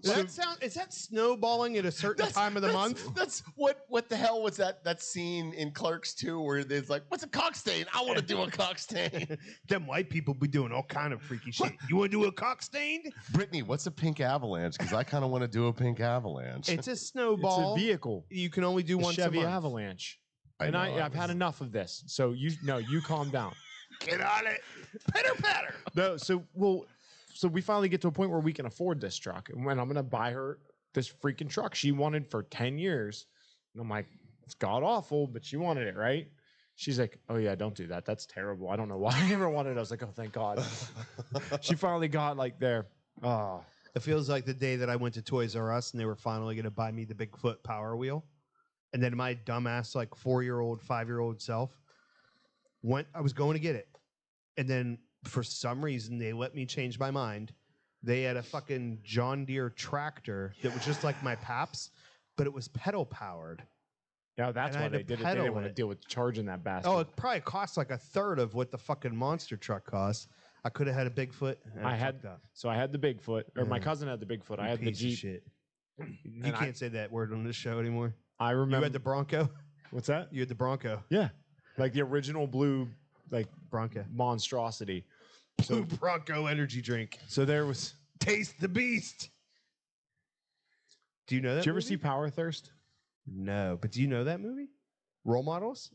Is that snowballing at a certain time of the month? That's what the hell was that scene in Clerks 2 where there's like, what's a cock stain? I want to do a cock stain. Them white people be doing all kind of freaky shit. You want to do a cock stained? Brittany, what's a pink avalanche? Because I kind of want to do a pink avalanche. It's a snowball. It's a vehicle. You can only do A one Chevy a month. Avalanche. I know, I've had enough of this. So you calm down. Get on it. Pitter patter. No, so we finally get to a point where we can afford this truck. And when I'm gonna buy her this freaking truck she wanted for 10 years. And I'm like, it's god awful, but she wanted it, right? She's like, oh yeah, don't do that. That's terrible. I don't know why I ever wanted it. I was like, oh, thank God. She finally got like there. Oh. It feels like the day that I went to Toys R Us and they were finally going to buy me the Bigfoot Power Wheel. And then my dumbass, like 4-year-old, 5-year-old self I was going to get it. And then for some reason, they let me change my mind. They had a fucking John Deere tractor that was just like my Paps, but it was pedal powered. Yeah, that's And I why had they to did it. They pedal didn't want to it. deal with charging that bastard. Oh, it probably cost like a third of what the fucking monster truck costs. I could have had a Bigfoot. And I had the Bigfoot, or my cousin had the Bigfoot. I had the Piece of Jeep. shit. You And can't say that word on this show anymore. I You remember. had the Bronco. What's that? You had the Bronco. Yeah, like the original blue, like Bronco. monstrosity. Blue Bronco energy drink. So there was. Taste the beast. Do you know that? Did you ever movie? see Power Thirst? No, but do you know that movie? Role Models?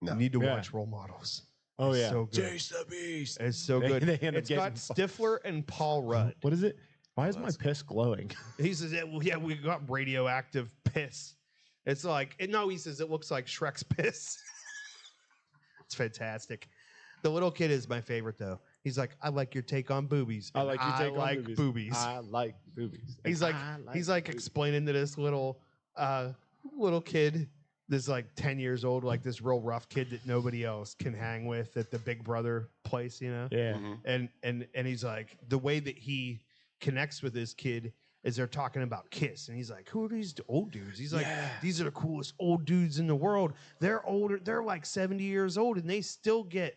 No. You need to Yeah. watch Role Models. Oh It's yeah, so good. Chase the Beast. It's so They- good. they end up It's got getting- Stifler and Paul Rudd. What is it? Why is my piss glowing? He says, well, yeah, we got radioactive piss. It's like, no, he says it looks like Shrek's piss. It's fantastic. The little kid is my favorite, though. He's like, I like your take on boobies. I and like your take on like boobies. boobies. I like boobies. He's like, boobies. explaining to this little kid, this like 10 years old, like this real rough kid that nobody else can hang with at the Big Brother place, you know? Yeah. And he's like, the way that he connects with this kid is they're talking about Kiss, and he's like, who are these old dudes? He's like, these are the coolest old dudes in the world. They're older, they're like 70 years old, and they still get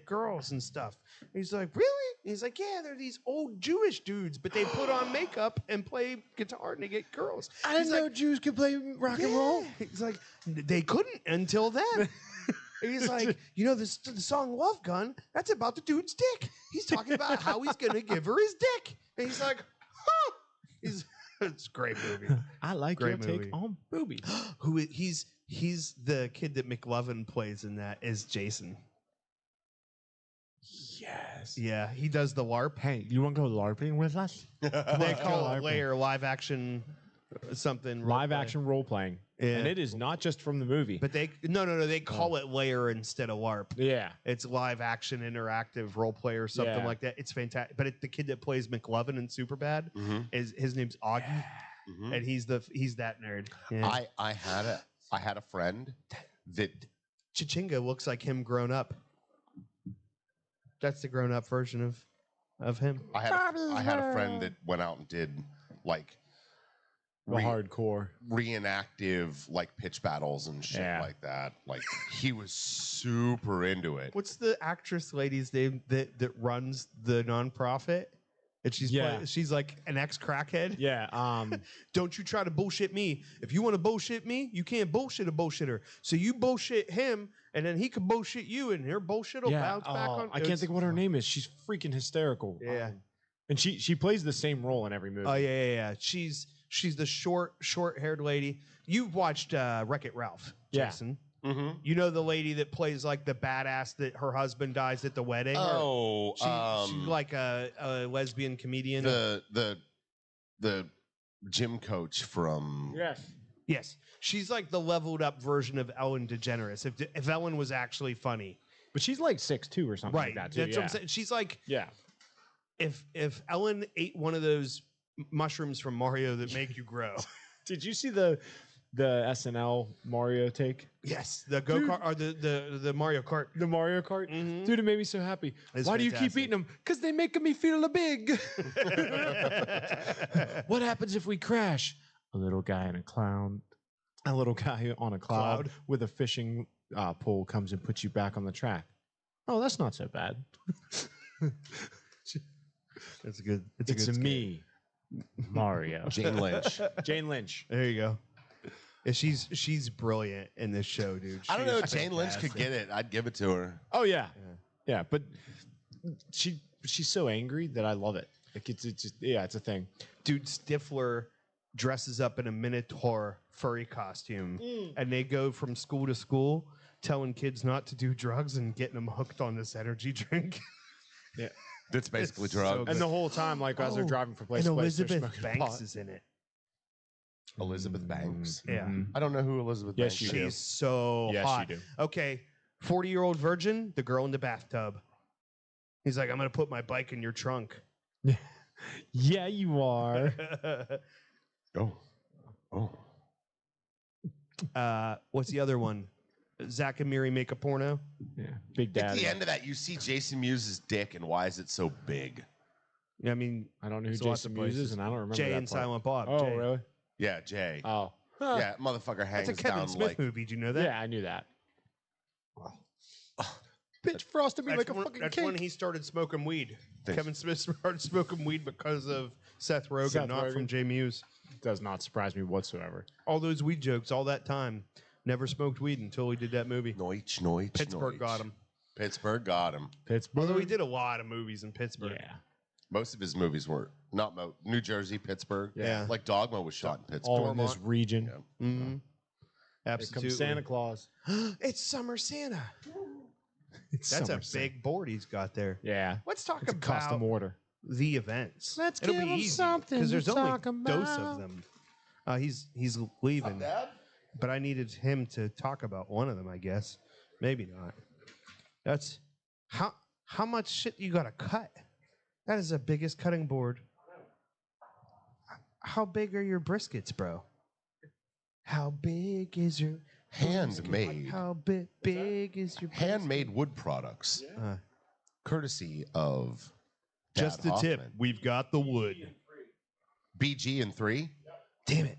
girls and stuff. And he's like, really? And he's like, yeah, they're these old Jewish dudes, but they put on makeup and play guitar and they get girls. I didn't know Jews could play rock and roll. He's like, they couldn't until then. He's like, you know, the song Love Gun, that's about the dude's dick. He's talking about how he's going to give her his dick. And he's like, huh. It's a great movie. I like Great your movie. take on boobies. He's the kid that McLovin plays in that is Jason. Yes. Yeah, he does the LARP. Hey, you want to go LARPing with us? They call LARPing. it layer live action something. Live role-play. action role playing. Yeah. And it is not just from the movie. But they they call it layer instead of LARP. Yeah. It's live action interactive role play or something Yeah. like that. It's fantastic. But the kid that plays McLovin in Superbad is his name's Augie, and he's that nerd. Yeah. I had a friend that Chichinga looks like him grown up. That's the grown up version of him. I had a friend that went out and did like The hardcore. reenactive like pitch battles and shit Yeah. like that. Like he was super into it. What's the actress lady's name that runs the nonprofit? And she's like an ex-crackhead. Yeah. Don't you try to bullshit me. If you want to bullshit me, you can't bullshit a bullshitter. So you bullshit him, and then he can bullshit you, and her bullshit will bounce back on. I can't think of what her name is. She's freaking hysterical. Yeah. And she plays the same role in every movie. Oh yeah. She's the short-haired lady. You've watched Wreck-It Ralph, Yeah. Jason. You know the lady that plays like the badass that her husband dies at the wedding. Oh, she's like a lesbian comedian. the gym coach from Yes, she's like the leveled up version of Ellen DeGeneres. If Ellen was actually funny, But she's like 6'2" or something like that too. That's what I'm saying. She's like, Yeah. if Ellen ate one of those mushrooms from Mario that make you grow. Did you see the SNL Mario take? Yes, the go kart or the Mario Kart. The Mario Kart? Mhm. Dude, it made me so happy. It's Why do you keep fantastic. eating them? Because they make me feel big. What happens if we crash? A little guy and a clown. A little guy on a cloud, with a fishing pole comes and puts you back on the track. Oh, that's not so bad. That's good. It's a me, Mario. Jane Lynch. Jane Lynch. There you go. Yeah, she's brilliant in this show, dude. I don't She know. is Jane Lynch could fantastic. get it. I'd give it to her. Oh yeah, yeah. But she's so angry that I love it. Like it's a thing. Dude, Stifler dresses up in a Minotaur furry costume, and they go from school to school telling kids not to do drugs and getting them hooked on this energy drink. Yeah, That's basically It's so drugs. and the whole time, like as they're driving from place and to place, they're Elizabeth smoking Banks pot. is in it. Elizabeth Banks. Yeah. I don't know who Elizabeth Yes, Banks you is. do. She's so Yes, hot. you do. Okay, 40-year-old virgin, the girl in the bathtub. He's like, I'm going to put my bike in your trunk. Yeah, you are. Oh. What's the other one? Zach and Miri make a porno? Yeah, Big At Daddy. the end of that, you see Jason Mewes' dick, and why is it so big? I mean, I don't know who There's lots Jason of Mewes is, places. and I don't remember Jay that and part. Silent Bob. Oh, Jay. really? Yeah, Jay. Oh, Yeah, motherfucker hangs That's a Kevin down Smith like. movie. Do you know that? yeah, I knew that. Bitch frosted me like a fucking that's cake. when he started smoking weed. Thanks. Kevin Smith started smoking weed because of Seth Rogen, not from Jay Mewes. Does not surprise me whatsoever. All those weed jokes, all that time. Never smoked weed until he did that movie. Noich. Pittsburgh got him. Pittsburgh got him. Pittsburgh. Although he did a lot of movies in Pittsburgh. Yeah. Most of his movies were not New Jersey, Pittsburgh. Yeah. Like Dogma was shot in Pittsburgh. All in this region. Yeah. Mm-hmm. Here Absolutely. comes Santa Claus. It's Summer Santa. It's That's summer a Santa. big board he's got there. Yeah. Let's talk It's a about custom order. the events. Let's It'll give be him easy something because there's to only talk dose of about. them. He's leaving, but I needed him to talk about one of them. I guess maybe not. That's how much shit you got to cut. That is the biggest cutting board. How big are your briskets, bro? How big is your Handmade. How big is your Handmade wood products. Uh, Courtesy of just Dad the tip. Hoffman. We've got the wood. BG and 3. Damn it.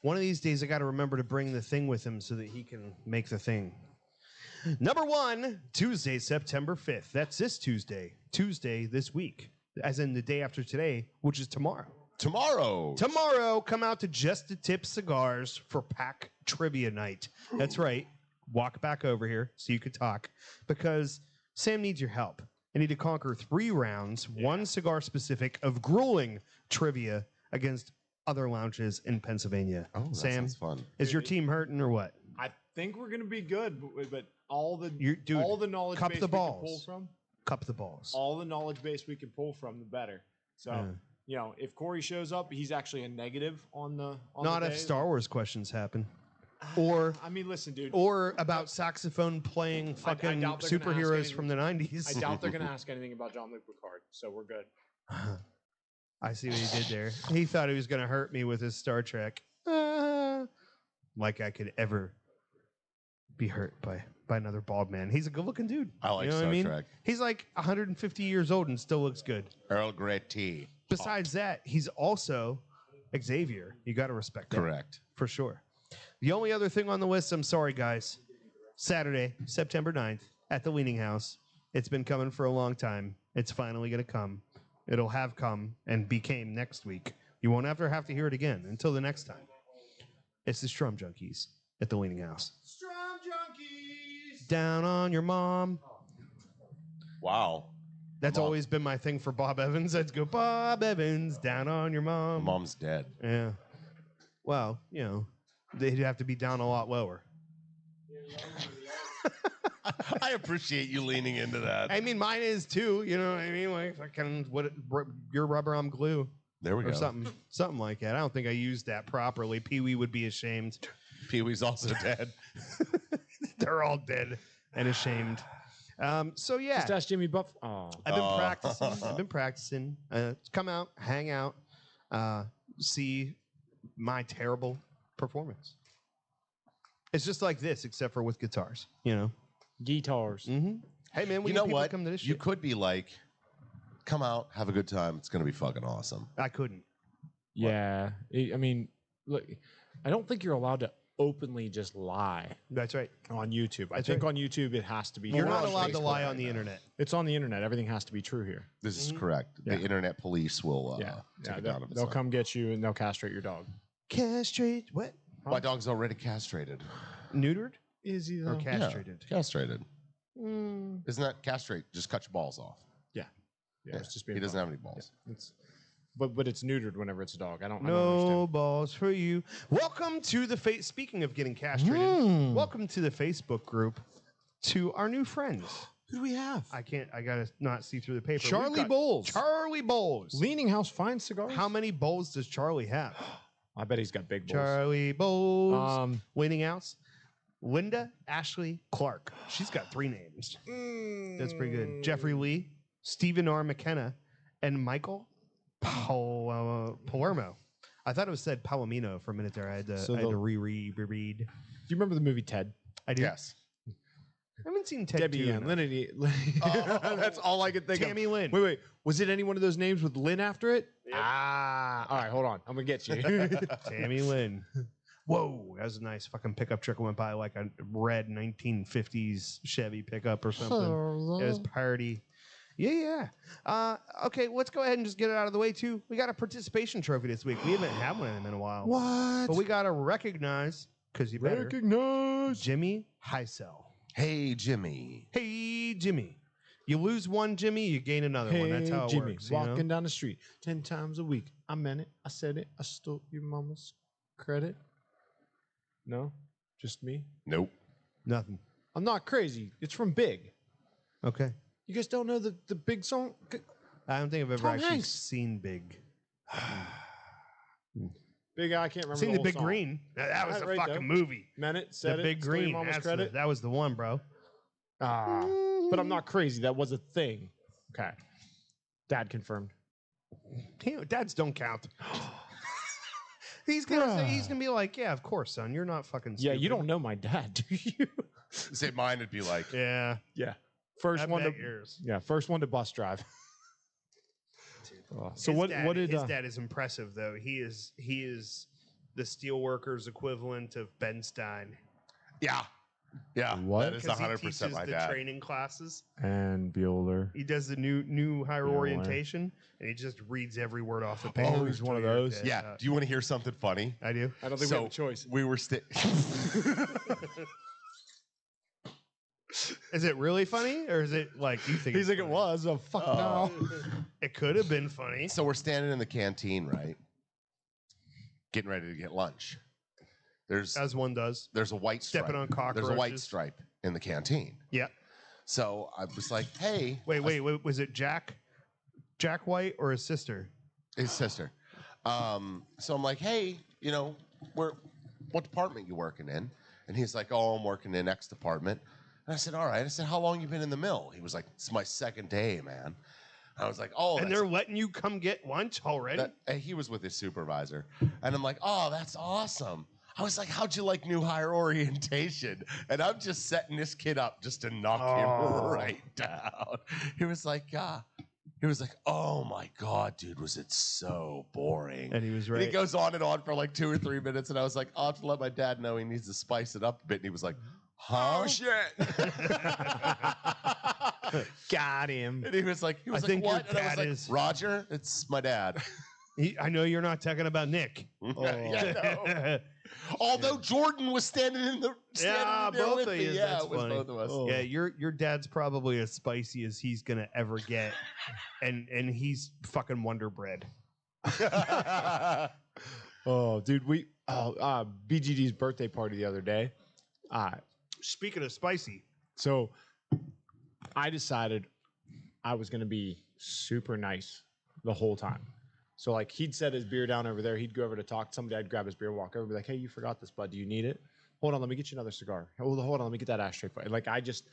One of these days, I got to remember to bring the thing with him so that he can make the thing. Number 1, Tuesday, September 5th. That's this Tuesday. Tuesday this week, as in the day after today, which is tomorrow. Tomorrow, come out to Just the Tip Cigars for Pack Trivia Night. That's right. Walk back over here so you could talk because Sam needs your help. I need to conquer 3 rounds, one cigar specific of grueling trivia against other lounges in Pennsylvania. Oh, that Sam, sounds fun. is your team hurting or what? I think we're gonna be good, but all the Dude, all the knowledge cup base the we can balls. pull from, Cup the balls. all the knowledge base we can pull from, the better. So Yeah. you know, if Corey shows up, he's actually a negative on the. On Not the if day. Star Wars questions happen. Or I mean, listen, dude. or about saxophone playing fucking doubt they're gonna ask superheroes anything. from the 90s. I doubt they're gonna ask anything about Jean-Luc Picard, so we're good. I see what he did there. He thought he was going to hurt me with his Star Trek. Like I could ever be hurt by another bald man. He's a good-looking dude. I like you know what Star I mean? Trek. He's like 150 years old and still looks good. Earl Grey tea. Besides that, he's also Xavier. You got to respect that. Correct. For sure. The only other thing on the list, I'm sorry, guys. Saturday, September 9th, at the Leaning House. It's been coming for a long time. It's finally going to come. It'll have come and became next week. You won't ever have to hear it again until the next time. It's the Strum Junkies at the Leaning House. Strum Junkies. Down on your mom. Wow. That's Mom. always been my thing for Bob Evans. Let's go, Bob Evans, down on your mom. Mom's dead. Yeah. Well, you know, they'd have to be down a lot lower. I appreciate you leaning into that. I mean, mine is too. You know what I mean? Like, fucking, your rubber, I'm glue, There we or go. something like that. I don't think I used that properly. Pee Wee would be ashamed. Pee Wee's also dead. They're all dead and ashamed. So yeah, Just ask Jimmy Buff. Oh, I've been practicing. I've been practicing. Come out, hang out, see my terrible performance. It's just like this, except for with guitars. You know. guitars. Mm-hmm. Hey man, we You need know people what? to come to this You shit. could be like, come out, have a good time. It's going to be fucking awesome. I couldn't. Yeah, I mean, look, I don't think you're allowed to openly just lie That's right. on YouTube. I That's think right. on YouTube it has to be. You're true. not on allowed to Facebook lie right on the now. internet. It's on the internet. Everything has to be true here. This is Mhm. correct. Yeah. The internet police will take it they'll, down if it's they'll not. come get you and they'll castrate your dog. Castrate what? My dog's already castrated. Neutered Is he or castrated? Castrated. Mm. Isn't that castrate? Just cut your balls off. Yeah, it's just being He doesn't fun. have any balls. It's, but it's neutered whenever it's a dog. I don't No understand. balls for you. Welcome to the Speaking of getting castrated, welcome to the Facebook group to our new friends. Who do we have? I gotta not see through the paper. We've Charlie got Bowles. Charlie Bowles. Leaning House Fine Cigars. How many bowls does Charlie have? I bet he's got big bowls. Charlie Bowles. Um, Leaning House. Linda Ashley Clark. She's got 3 names. That's pretty good. Jeffrey Lee, Stephen R. McKenna, and Michael Palermo. I thought it was said Palomino for a minute there. I had to reread. Do you remember the movie Ted? I do. Yes. I haven't seen Ted Debbie 2 Ann. enough. That's all I could think of. Tammy Lynn. Wait. Was it any one of those names with Lynn after it? All right, hold on. I'm going to get you. Tammy Lynn. Whoa, that was a nice fucking pickup truck. I went by like a red 1950s Chevy pickup or something. It was party. Yeah. Okay, let's go ahead and just get it out of the way, too. We got a participation trophy this week. We haven't had one of them in a while. What? But we got to recognize, because you better, Recognize. Jimmy Heisel. Hey, Jimmy. Hey, Jimmy. You lose one, Jimmy, you gain another one. That's how it Jimmy, works. You walking know? down the street 10 times a week. I meant it. I said it. I stole your mama's credit. No? Just me? Nope. Nothing. I'm not crazy. It's from Big. Okay. You guys don't know the Big song? I don't think I've ever Tom actually Hanks. seen Big. Big, I can't remember Seen the the whole Big song. Green. That was Right, a right, fucking though. movie. Meant it, The said it, Big stole your Green. mama's That's credit. that was the one, bro. But I'm not crazy. That was a thing. Okay. Dad confirmed. Dads don't count. He's gonna be like, yeah, of course, son. You're not fucking Yeah, stupid. you don't know my dad, do you? Say mine would be like, Yeah. Yeah. First one to yours. first one to bus drive. So His what did his dad is impressive though. He is the steelworkers equivalent of Ben Stein. yeah. Yeah. What? That is 'Cause he 100% teaches my the dad. training classes. and Bueller? He does the new higher Bueller. orientation, and he just reads every word off the page. Oh, he's one of those? Yeah. Do you want to hear something funny? I do. I don't think we have a choice. We were Is it really funny, or is it like you think? He's it's like, it funny? was. Oh, fuck no. It could have been funny. So we're standing in the canteen, right? Getting ready to get lunch. As one does. There's a white stripe. Stepping on There's a white cockroaches. stripe in the canteen. Yeah. So I was like, hey. Wait. Was it Jack White or his sister? His sister. So I'm like, hey, what department you working in? And he's like, oh, I'm working in X department. And I said, all right. I said, how long you been in the mill? He was like, it's my second day, man. I was like, oh. And they're letting you come get lunch already? And he was with his supervisor. And I'm like, oh, that's awesome. I was like, how'd you like new hire orientation? And I'm just setting this kid up just to knock him right down. He was like, oh my God, dude, was it so boring? And he was And right. he goes on and on for like 2 or 3 minutes. And I was like, I'll have to let my dad know he needs to spice it up a bit. And he was like, huh? Oh, shit. Got him. And he was like, I think your what? And I was dad like, is- Roger, it's my dad. I know you're not talking about Nick. Yeah, I know. Although Jordan was standing Yeah, there both with of me. you. Yeah, That's it was funny. both of us. Yeah, your dad's probably as spicy as he's gonna ever get, and he's fucking Wonder Bread. Oh, dude, BGD's birthday party the other day. Speaking of spicy, So I decided I was going to be super nice the whole time. So like he'd set his beer down over there. He'd go over to talk to somebody. I'd grab his beer, walk over, and be like, hey, you forgot this, bud. Do you need it? Hold on, let me get you another cigar. Hold on, let me get that ashtray for you. Like I just,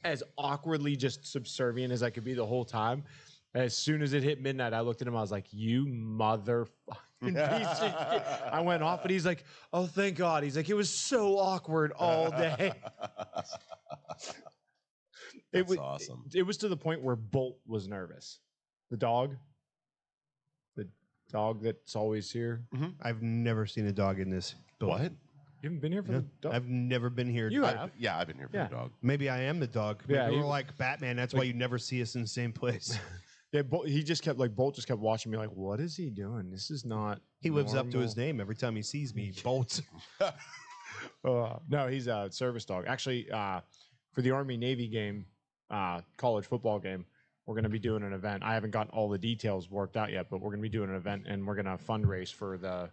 as awkwardly just subservient as I could be the whole time. As soon as it hit midnight, I looked at him. I was like, you motherfucking piece of shit. I went off, and he's like, oh, thank God. He's like, it was so awkward all day. That's awesome. It was to the point where Bolt was nervous. The dog that's always here. I've never seen a dog in this building. What? You haven't been here for the dog? I've never been here. You have. Yeah, I've been here for the dog. Maybe I am the dog. Maybe Yeah, we're like Batman. That's why you never see us in the same place. Yeah, he just kept Bolt just kept watching me like, what is he doing? This is not. He lives up to his name every time he sees me. Bolt. No, he's a service dog. Actually, for the Army Navy game, college football game, we're going to be doing an event. I haven't got all the details worked out yet, but we're going to be doing an event and we're going to fundraise for the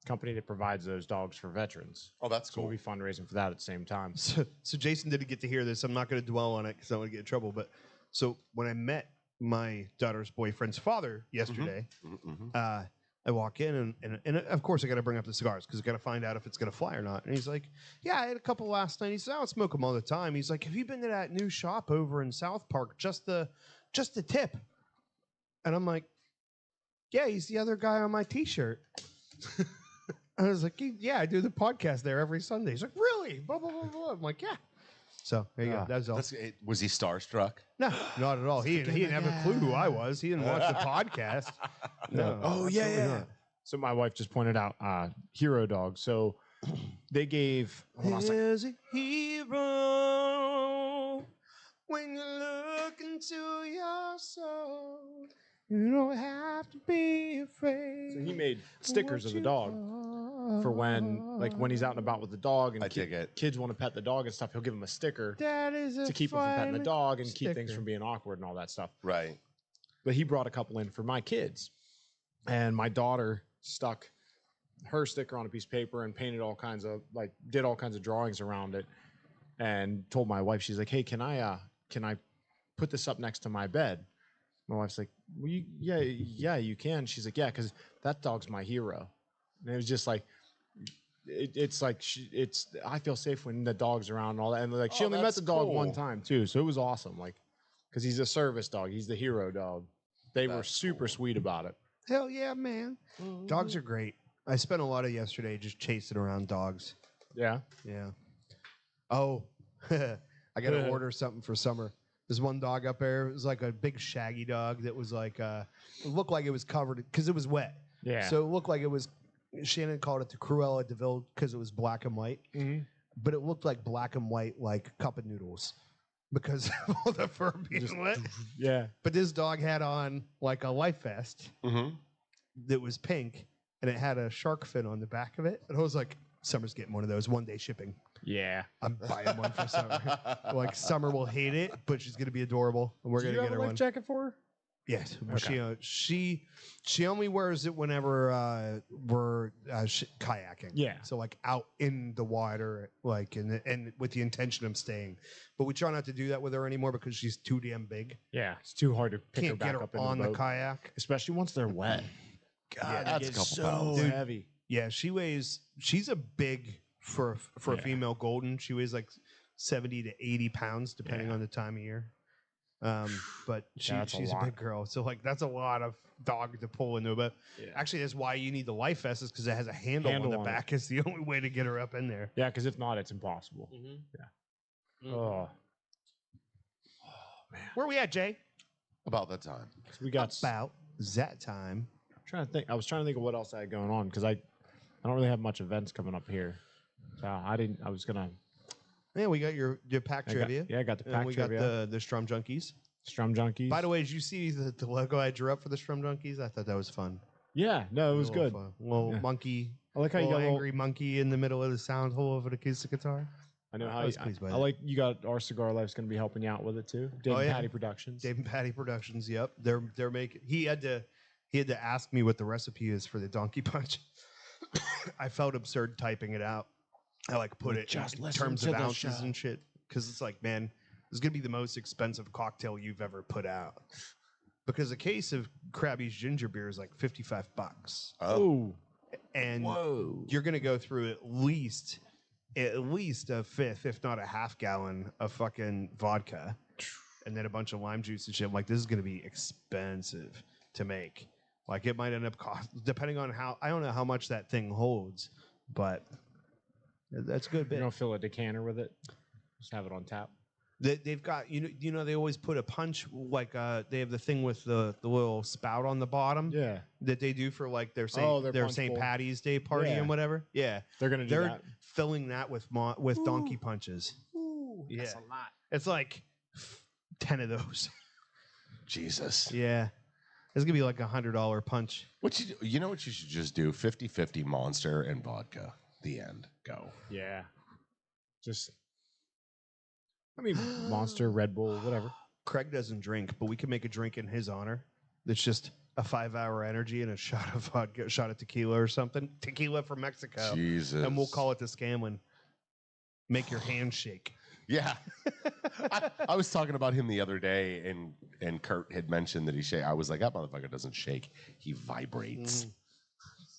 company that provides those dogs for veterans. Oh, that's So cool. we'll be fundraising for that at the same time. So Jason didn't get to hear this. I'm not going to dwell on it because I don't want to get in trouble. But so when I met my daughter's boyfriend's father yesterday, I walk in and of course I got to bring up the cigars because I got to find out if it's going to fly or not. And he's like, "Yeah, I had a couple last night." He said, "I don't smoke them all the time." He's like, "Have you been to that new shop over in South Park? Just the tip?" And I'm like, "Yeah, he's the other guy on my T-shirt." I was like, "Yeah, I do the podcast there every Sunday." He's like, "Really?" Blah, blah, blah, blah. I'm like, "Yeah." So there you go. That's all. Was he starstruck? No, not at all. He didn't have a clue who I was. He didn't watch the podcast. No. Oh, absolutely not. So my wife just pointed out hero dog. So they gave. Hold on a second. There's a hero when you look into your soul. You don't have to be afraid. So he made stickers of the dog for when he's out and about with the dog and kids want to pet the dog and stuff. He'll give them a sticker to keep them from petting the dog and keep things from being awkward and all that stuff. Right. But he brought a couple in for my kids, and my daughter stuck her sticker on a piece of paper and painted did all kinds of drawings around it, and told my wife, she's like, "Hey, can I put this up next to my bed?" My wife's like, well, yeah, you can. She's like, "Yeah, because that dog's my hero." And it was just like, it's like I feel safe when the dog's around and all that. And like, she only met the dog one time too, so it was awesome. Like, because he's a service dog, he's the hero dog. They were super sweet about it. Hell yeah, man. Dogs are great. I spent a lot of yesterday just chasing around dogs. Yeah. Yeah. Oh, I got to order something for summer. There's one dog up there. It was like a big shaggy dog that was like, it looked like it was covered because it was wet. Yeah. So it looked like it was, Shannon called it the Cruella de Vil because it was black and white. Mm-hmm. But it looked like black and white, like cup of noodles because of all the fur being wet. Yeah. But this dog had on like a life vest that was pink and it had a shark fin on the back of it. And I was like, Summer's getting one of those 1-day shipping. Yeah. I'm buying one for Summer. Like, Summer will hate it, but she's going to be adorable. And we're going to get her one. Jacket for her? Yes. Okay. She only wears it whenever we're kayaking. Yeah. So, like, out in the water, like, and with the intention of staying. But we try not to do that with her anymore because she's too damn big. Yeah. It's too hard to pick her Can't back get her up in on the the boat. kayak. Especially once they're wet. God, that's a couple pounds. So heavy. Yeah, she's a big, for a female golden, she weighs like 70 to 80 pounds, depending on the time of year. But she's a big girl. So, like, that's a lot of dog to pull into. But actually, that's why you need the life vest is because it has a handle on the back. It's the only way to get her up in there. Yeah, because if not, it's impossible. Yeah. Oh, man. Where we at, Jay? About that time. So we got About that time. I was trying to think of what else I had going on because I don't really have much events coming up here. So I was gonna. Yeah, we got your pack trivia. I got the pack and we trivia. got the Strum Junkies. Strum Junkies. By the way, did you see the logo I drew up for the Strum Junkies? I thought that was fun. Yeah, no, it was good. Little monkey. I like how you got angry monkey in the middle of the sound hole of an acoustic guitar. I know how I was pleased by I that. like you got our Cigar Life's going to be helping you out with it too. Dave and Patty Productions. Dave and Patty Productions. Yep, they're making. He had to ask me what the recipe is for the Donkey Punch. I felt absurd typing it out. I like put it in terms of ounces and shit because it's like, man, this is gonna be the most expensive cocktail you've ever put out. Because a case of Krabby's ginger beer is like $55. Oh, and you're gonna go through at least a fifth, if not a half gallon of fucking vodka, and then a bunch of lime juice and shit. I'm like, this is gonna be expensive to make. Like, it might end up depending on I don't know how much that thing holds, but that's a good bit. You don't fill a decanter with it. Just have it on tap. They've got they always put a punch, like they have the thing with the little spout on the bottom. Yeah. That they do for like their St. Patty's Day party and whatever. Yeah. They're gonna do that. filling that with donkey punches. Ooh, Yeah. that's a lot. It's like 10 of those. Jesus. Yeah. It's gonna be like $100 punch. You know what you should just do? 50-50 Monster and vodka. The end. Go. Yeah. Just, I mean, Monster, Red Bull, whatever. Craig doesn't drink, but we can make a drink in his honor. That's just a 5-hour energy and a shot of vodka, a shot of tequila or something. Tequila from Mexico. Jesus. And we'll call it the Scanlon. Make your hand shake. Yeah. I was talking about him the other day, and Kurt had mentioned that he shake. I was like, that motherfucker doesn't shake. He vibrates.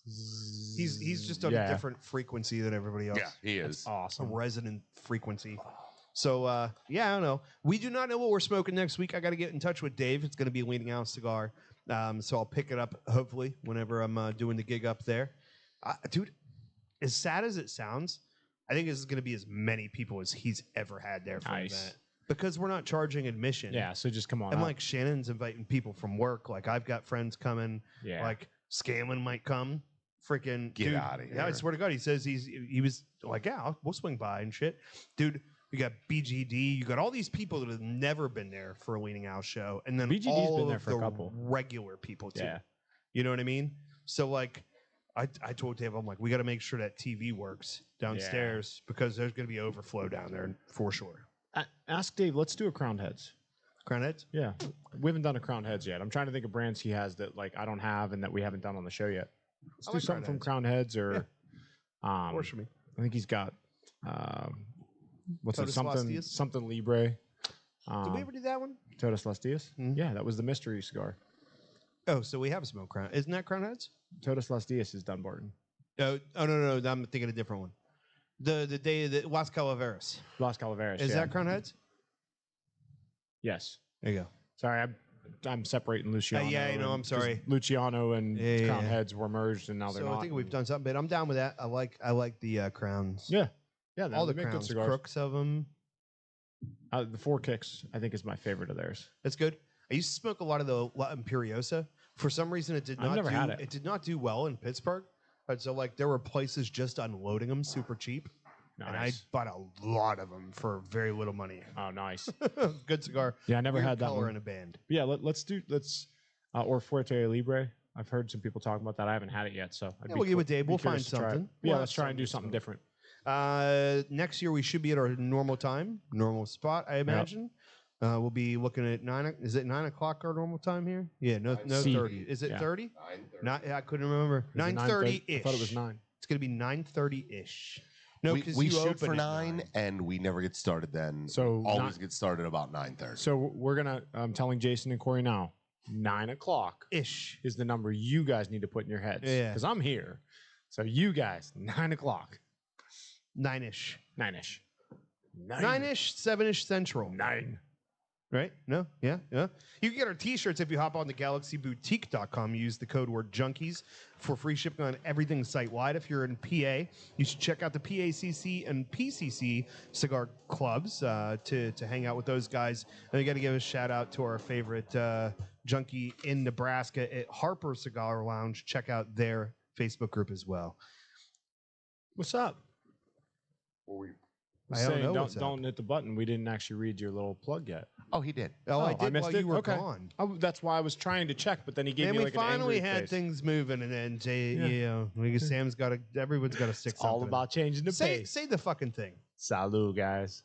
He's just on a different frequency than everybody else. Yeah, he is. Awesome. A resonant frequency. So, yeah, I don't know. We do not know what we're smoking next week. I got to get in touch with Dave. It's going to be Leaning Out Cigar. So I'll pick it up, hopefully, whenever I'm doing the gig up there. Dude, as sad as it sounds, I think this is going to be as many people as he's ever had there for an event. Because we're not charging admission. Yeah, so just come on. And like Shannon's inviting people from work. Like I've got friends coming. Yeah. Like Scanlon might come. Freaking get out of here. Yeah, I swear to God, he says he was like, yeah, we'll swing by and shit. Dude, you got BGD, you got all these people that have never been there for a Leaning Out show. And then BGD's all been there of for the a couple. regular people too. Yeah. You know what I mean? So like I told Dave, I'm like, we got to make sure that TV works downstairs because there's going to be overflow down there for sure. Ask Dave, let's do a Crown Heads. Crown Heads? Yeah. We haven't done a Crown Heads yet. I'm trying to think of brands he has that like I don't have and that we haven't done on the show yet. Let's do something from Crown Heads or Works for me. I think he's got what's it? Todas Something Libre. Did we ever do that one? Todas Las Dias? Yeah, that was the mystery cigar. Oh, so we have smoked Crown. Isn't that Crown Heads? Todas Las Dias is Dunbarton. Oh no, I'm thinking a different one. The day of the Las Calaveras. Las Calaveras. Is that Crown Heads? Yes. There you go. Sorry, I'm separating Luciano. Yeah, I know. I'm sorry. Luciano and Crown Heads were merged, and now they're not. So I think we've done something, but I'm down with that. I like the crowns. Yeah, all the crowns, crooks of them. The 4 Kicks, I think, is my favorite of theirs. That's good. I used to smoke a lot of the La Imperiosa. For some reason, it did not. It did not do well in Pittsburgh. But so like there were places just unloading them super cheap. Nice. And I bought a lot of them for very little money. Oh, nice. Good cigar. Yeah, I never Weird had that color one. in a band. Yeah, let's or Fuerte Libre. I've heard some people talking about that. I haven't had it yet, so we'll get with Dave. We'll find something. Yeah, let's try and do something different. Next year we should be at our normal time, normal spot. I imagine. We'll be looking at 9. Is it 9 o'clock our normal time here? Yeah, no 30. Is it 30? 9:30. I couldn't remember. 9:30 ish. I thought it was 9. It's gonna be 9:30 ish. No, we shoot for 9, and we never get started then. So always get started about 9:30. So we're gonna. I'm telling Jason and Corey now. 9 o'clock ish is the number you guys need to put in your heads. Yeah. Because I'm here. So you guys, 9 o'clock. 9-ish. 9-ish. 9-ish, 7-ish central. 9. Right? No? Yeah? Yeah. You can get our t-shirts if you hop on the galaxyboutique.com. Use the code word junkies for free shipping on everything site-wide. If you're in PA, you should check out the PACC and PCC cigar clubs to hang out with those guys. And we got to give a shout-out to our favorite junkie in Nebraska at Harper Cigar Lounge. Check out their Facebook group as well. What's up? I don't know. Don't hit the button. We didn't actually read your little plug yet. Oh, he did. Oh, I did missed while it? you were Okay. gone. That's why I was trying to check, but then he gave And me we like finally an angry had face. things moving, and then Sam's got to. Everyone's got to stick. It's all something in. about changing the pace. Say the fucking thing. Salud, guys.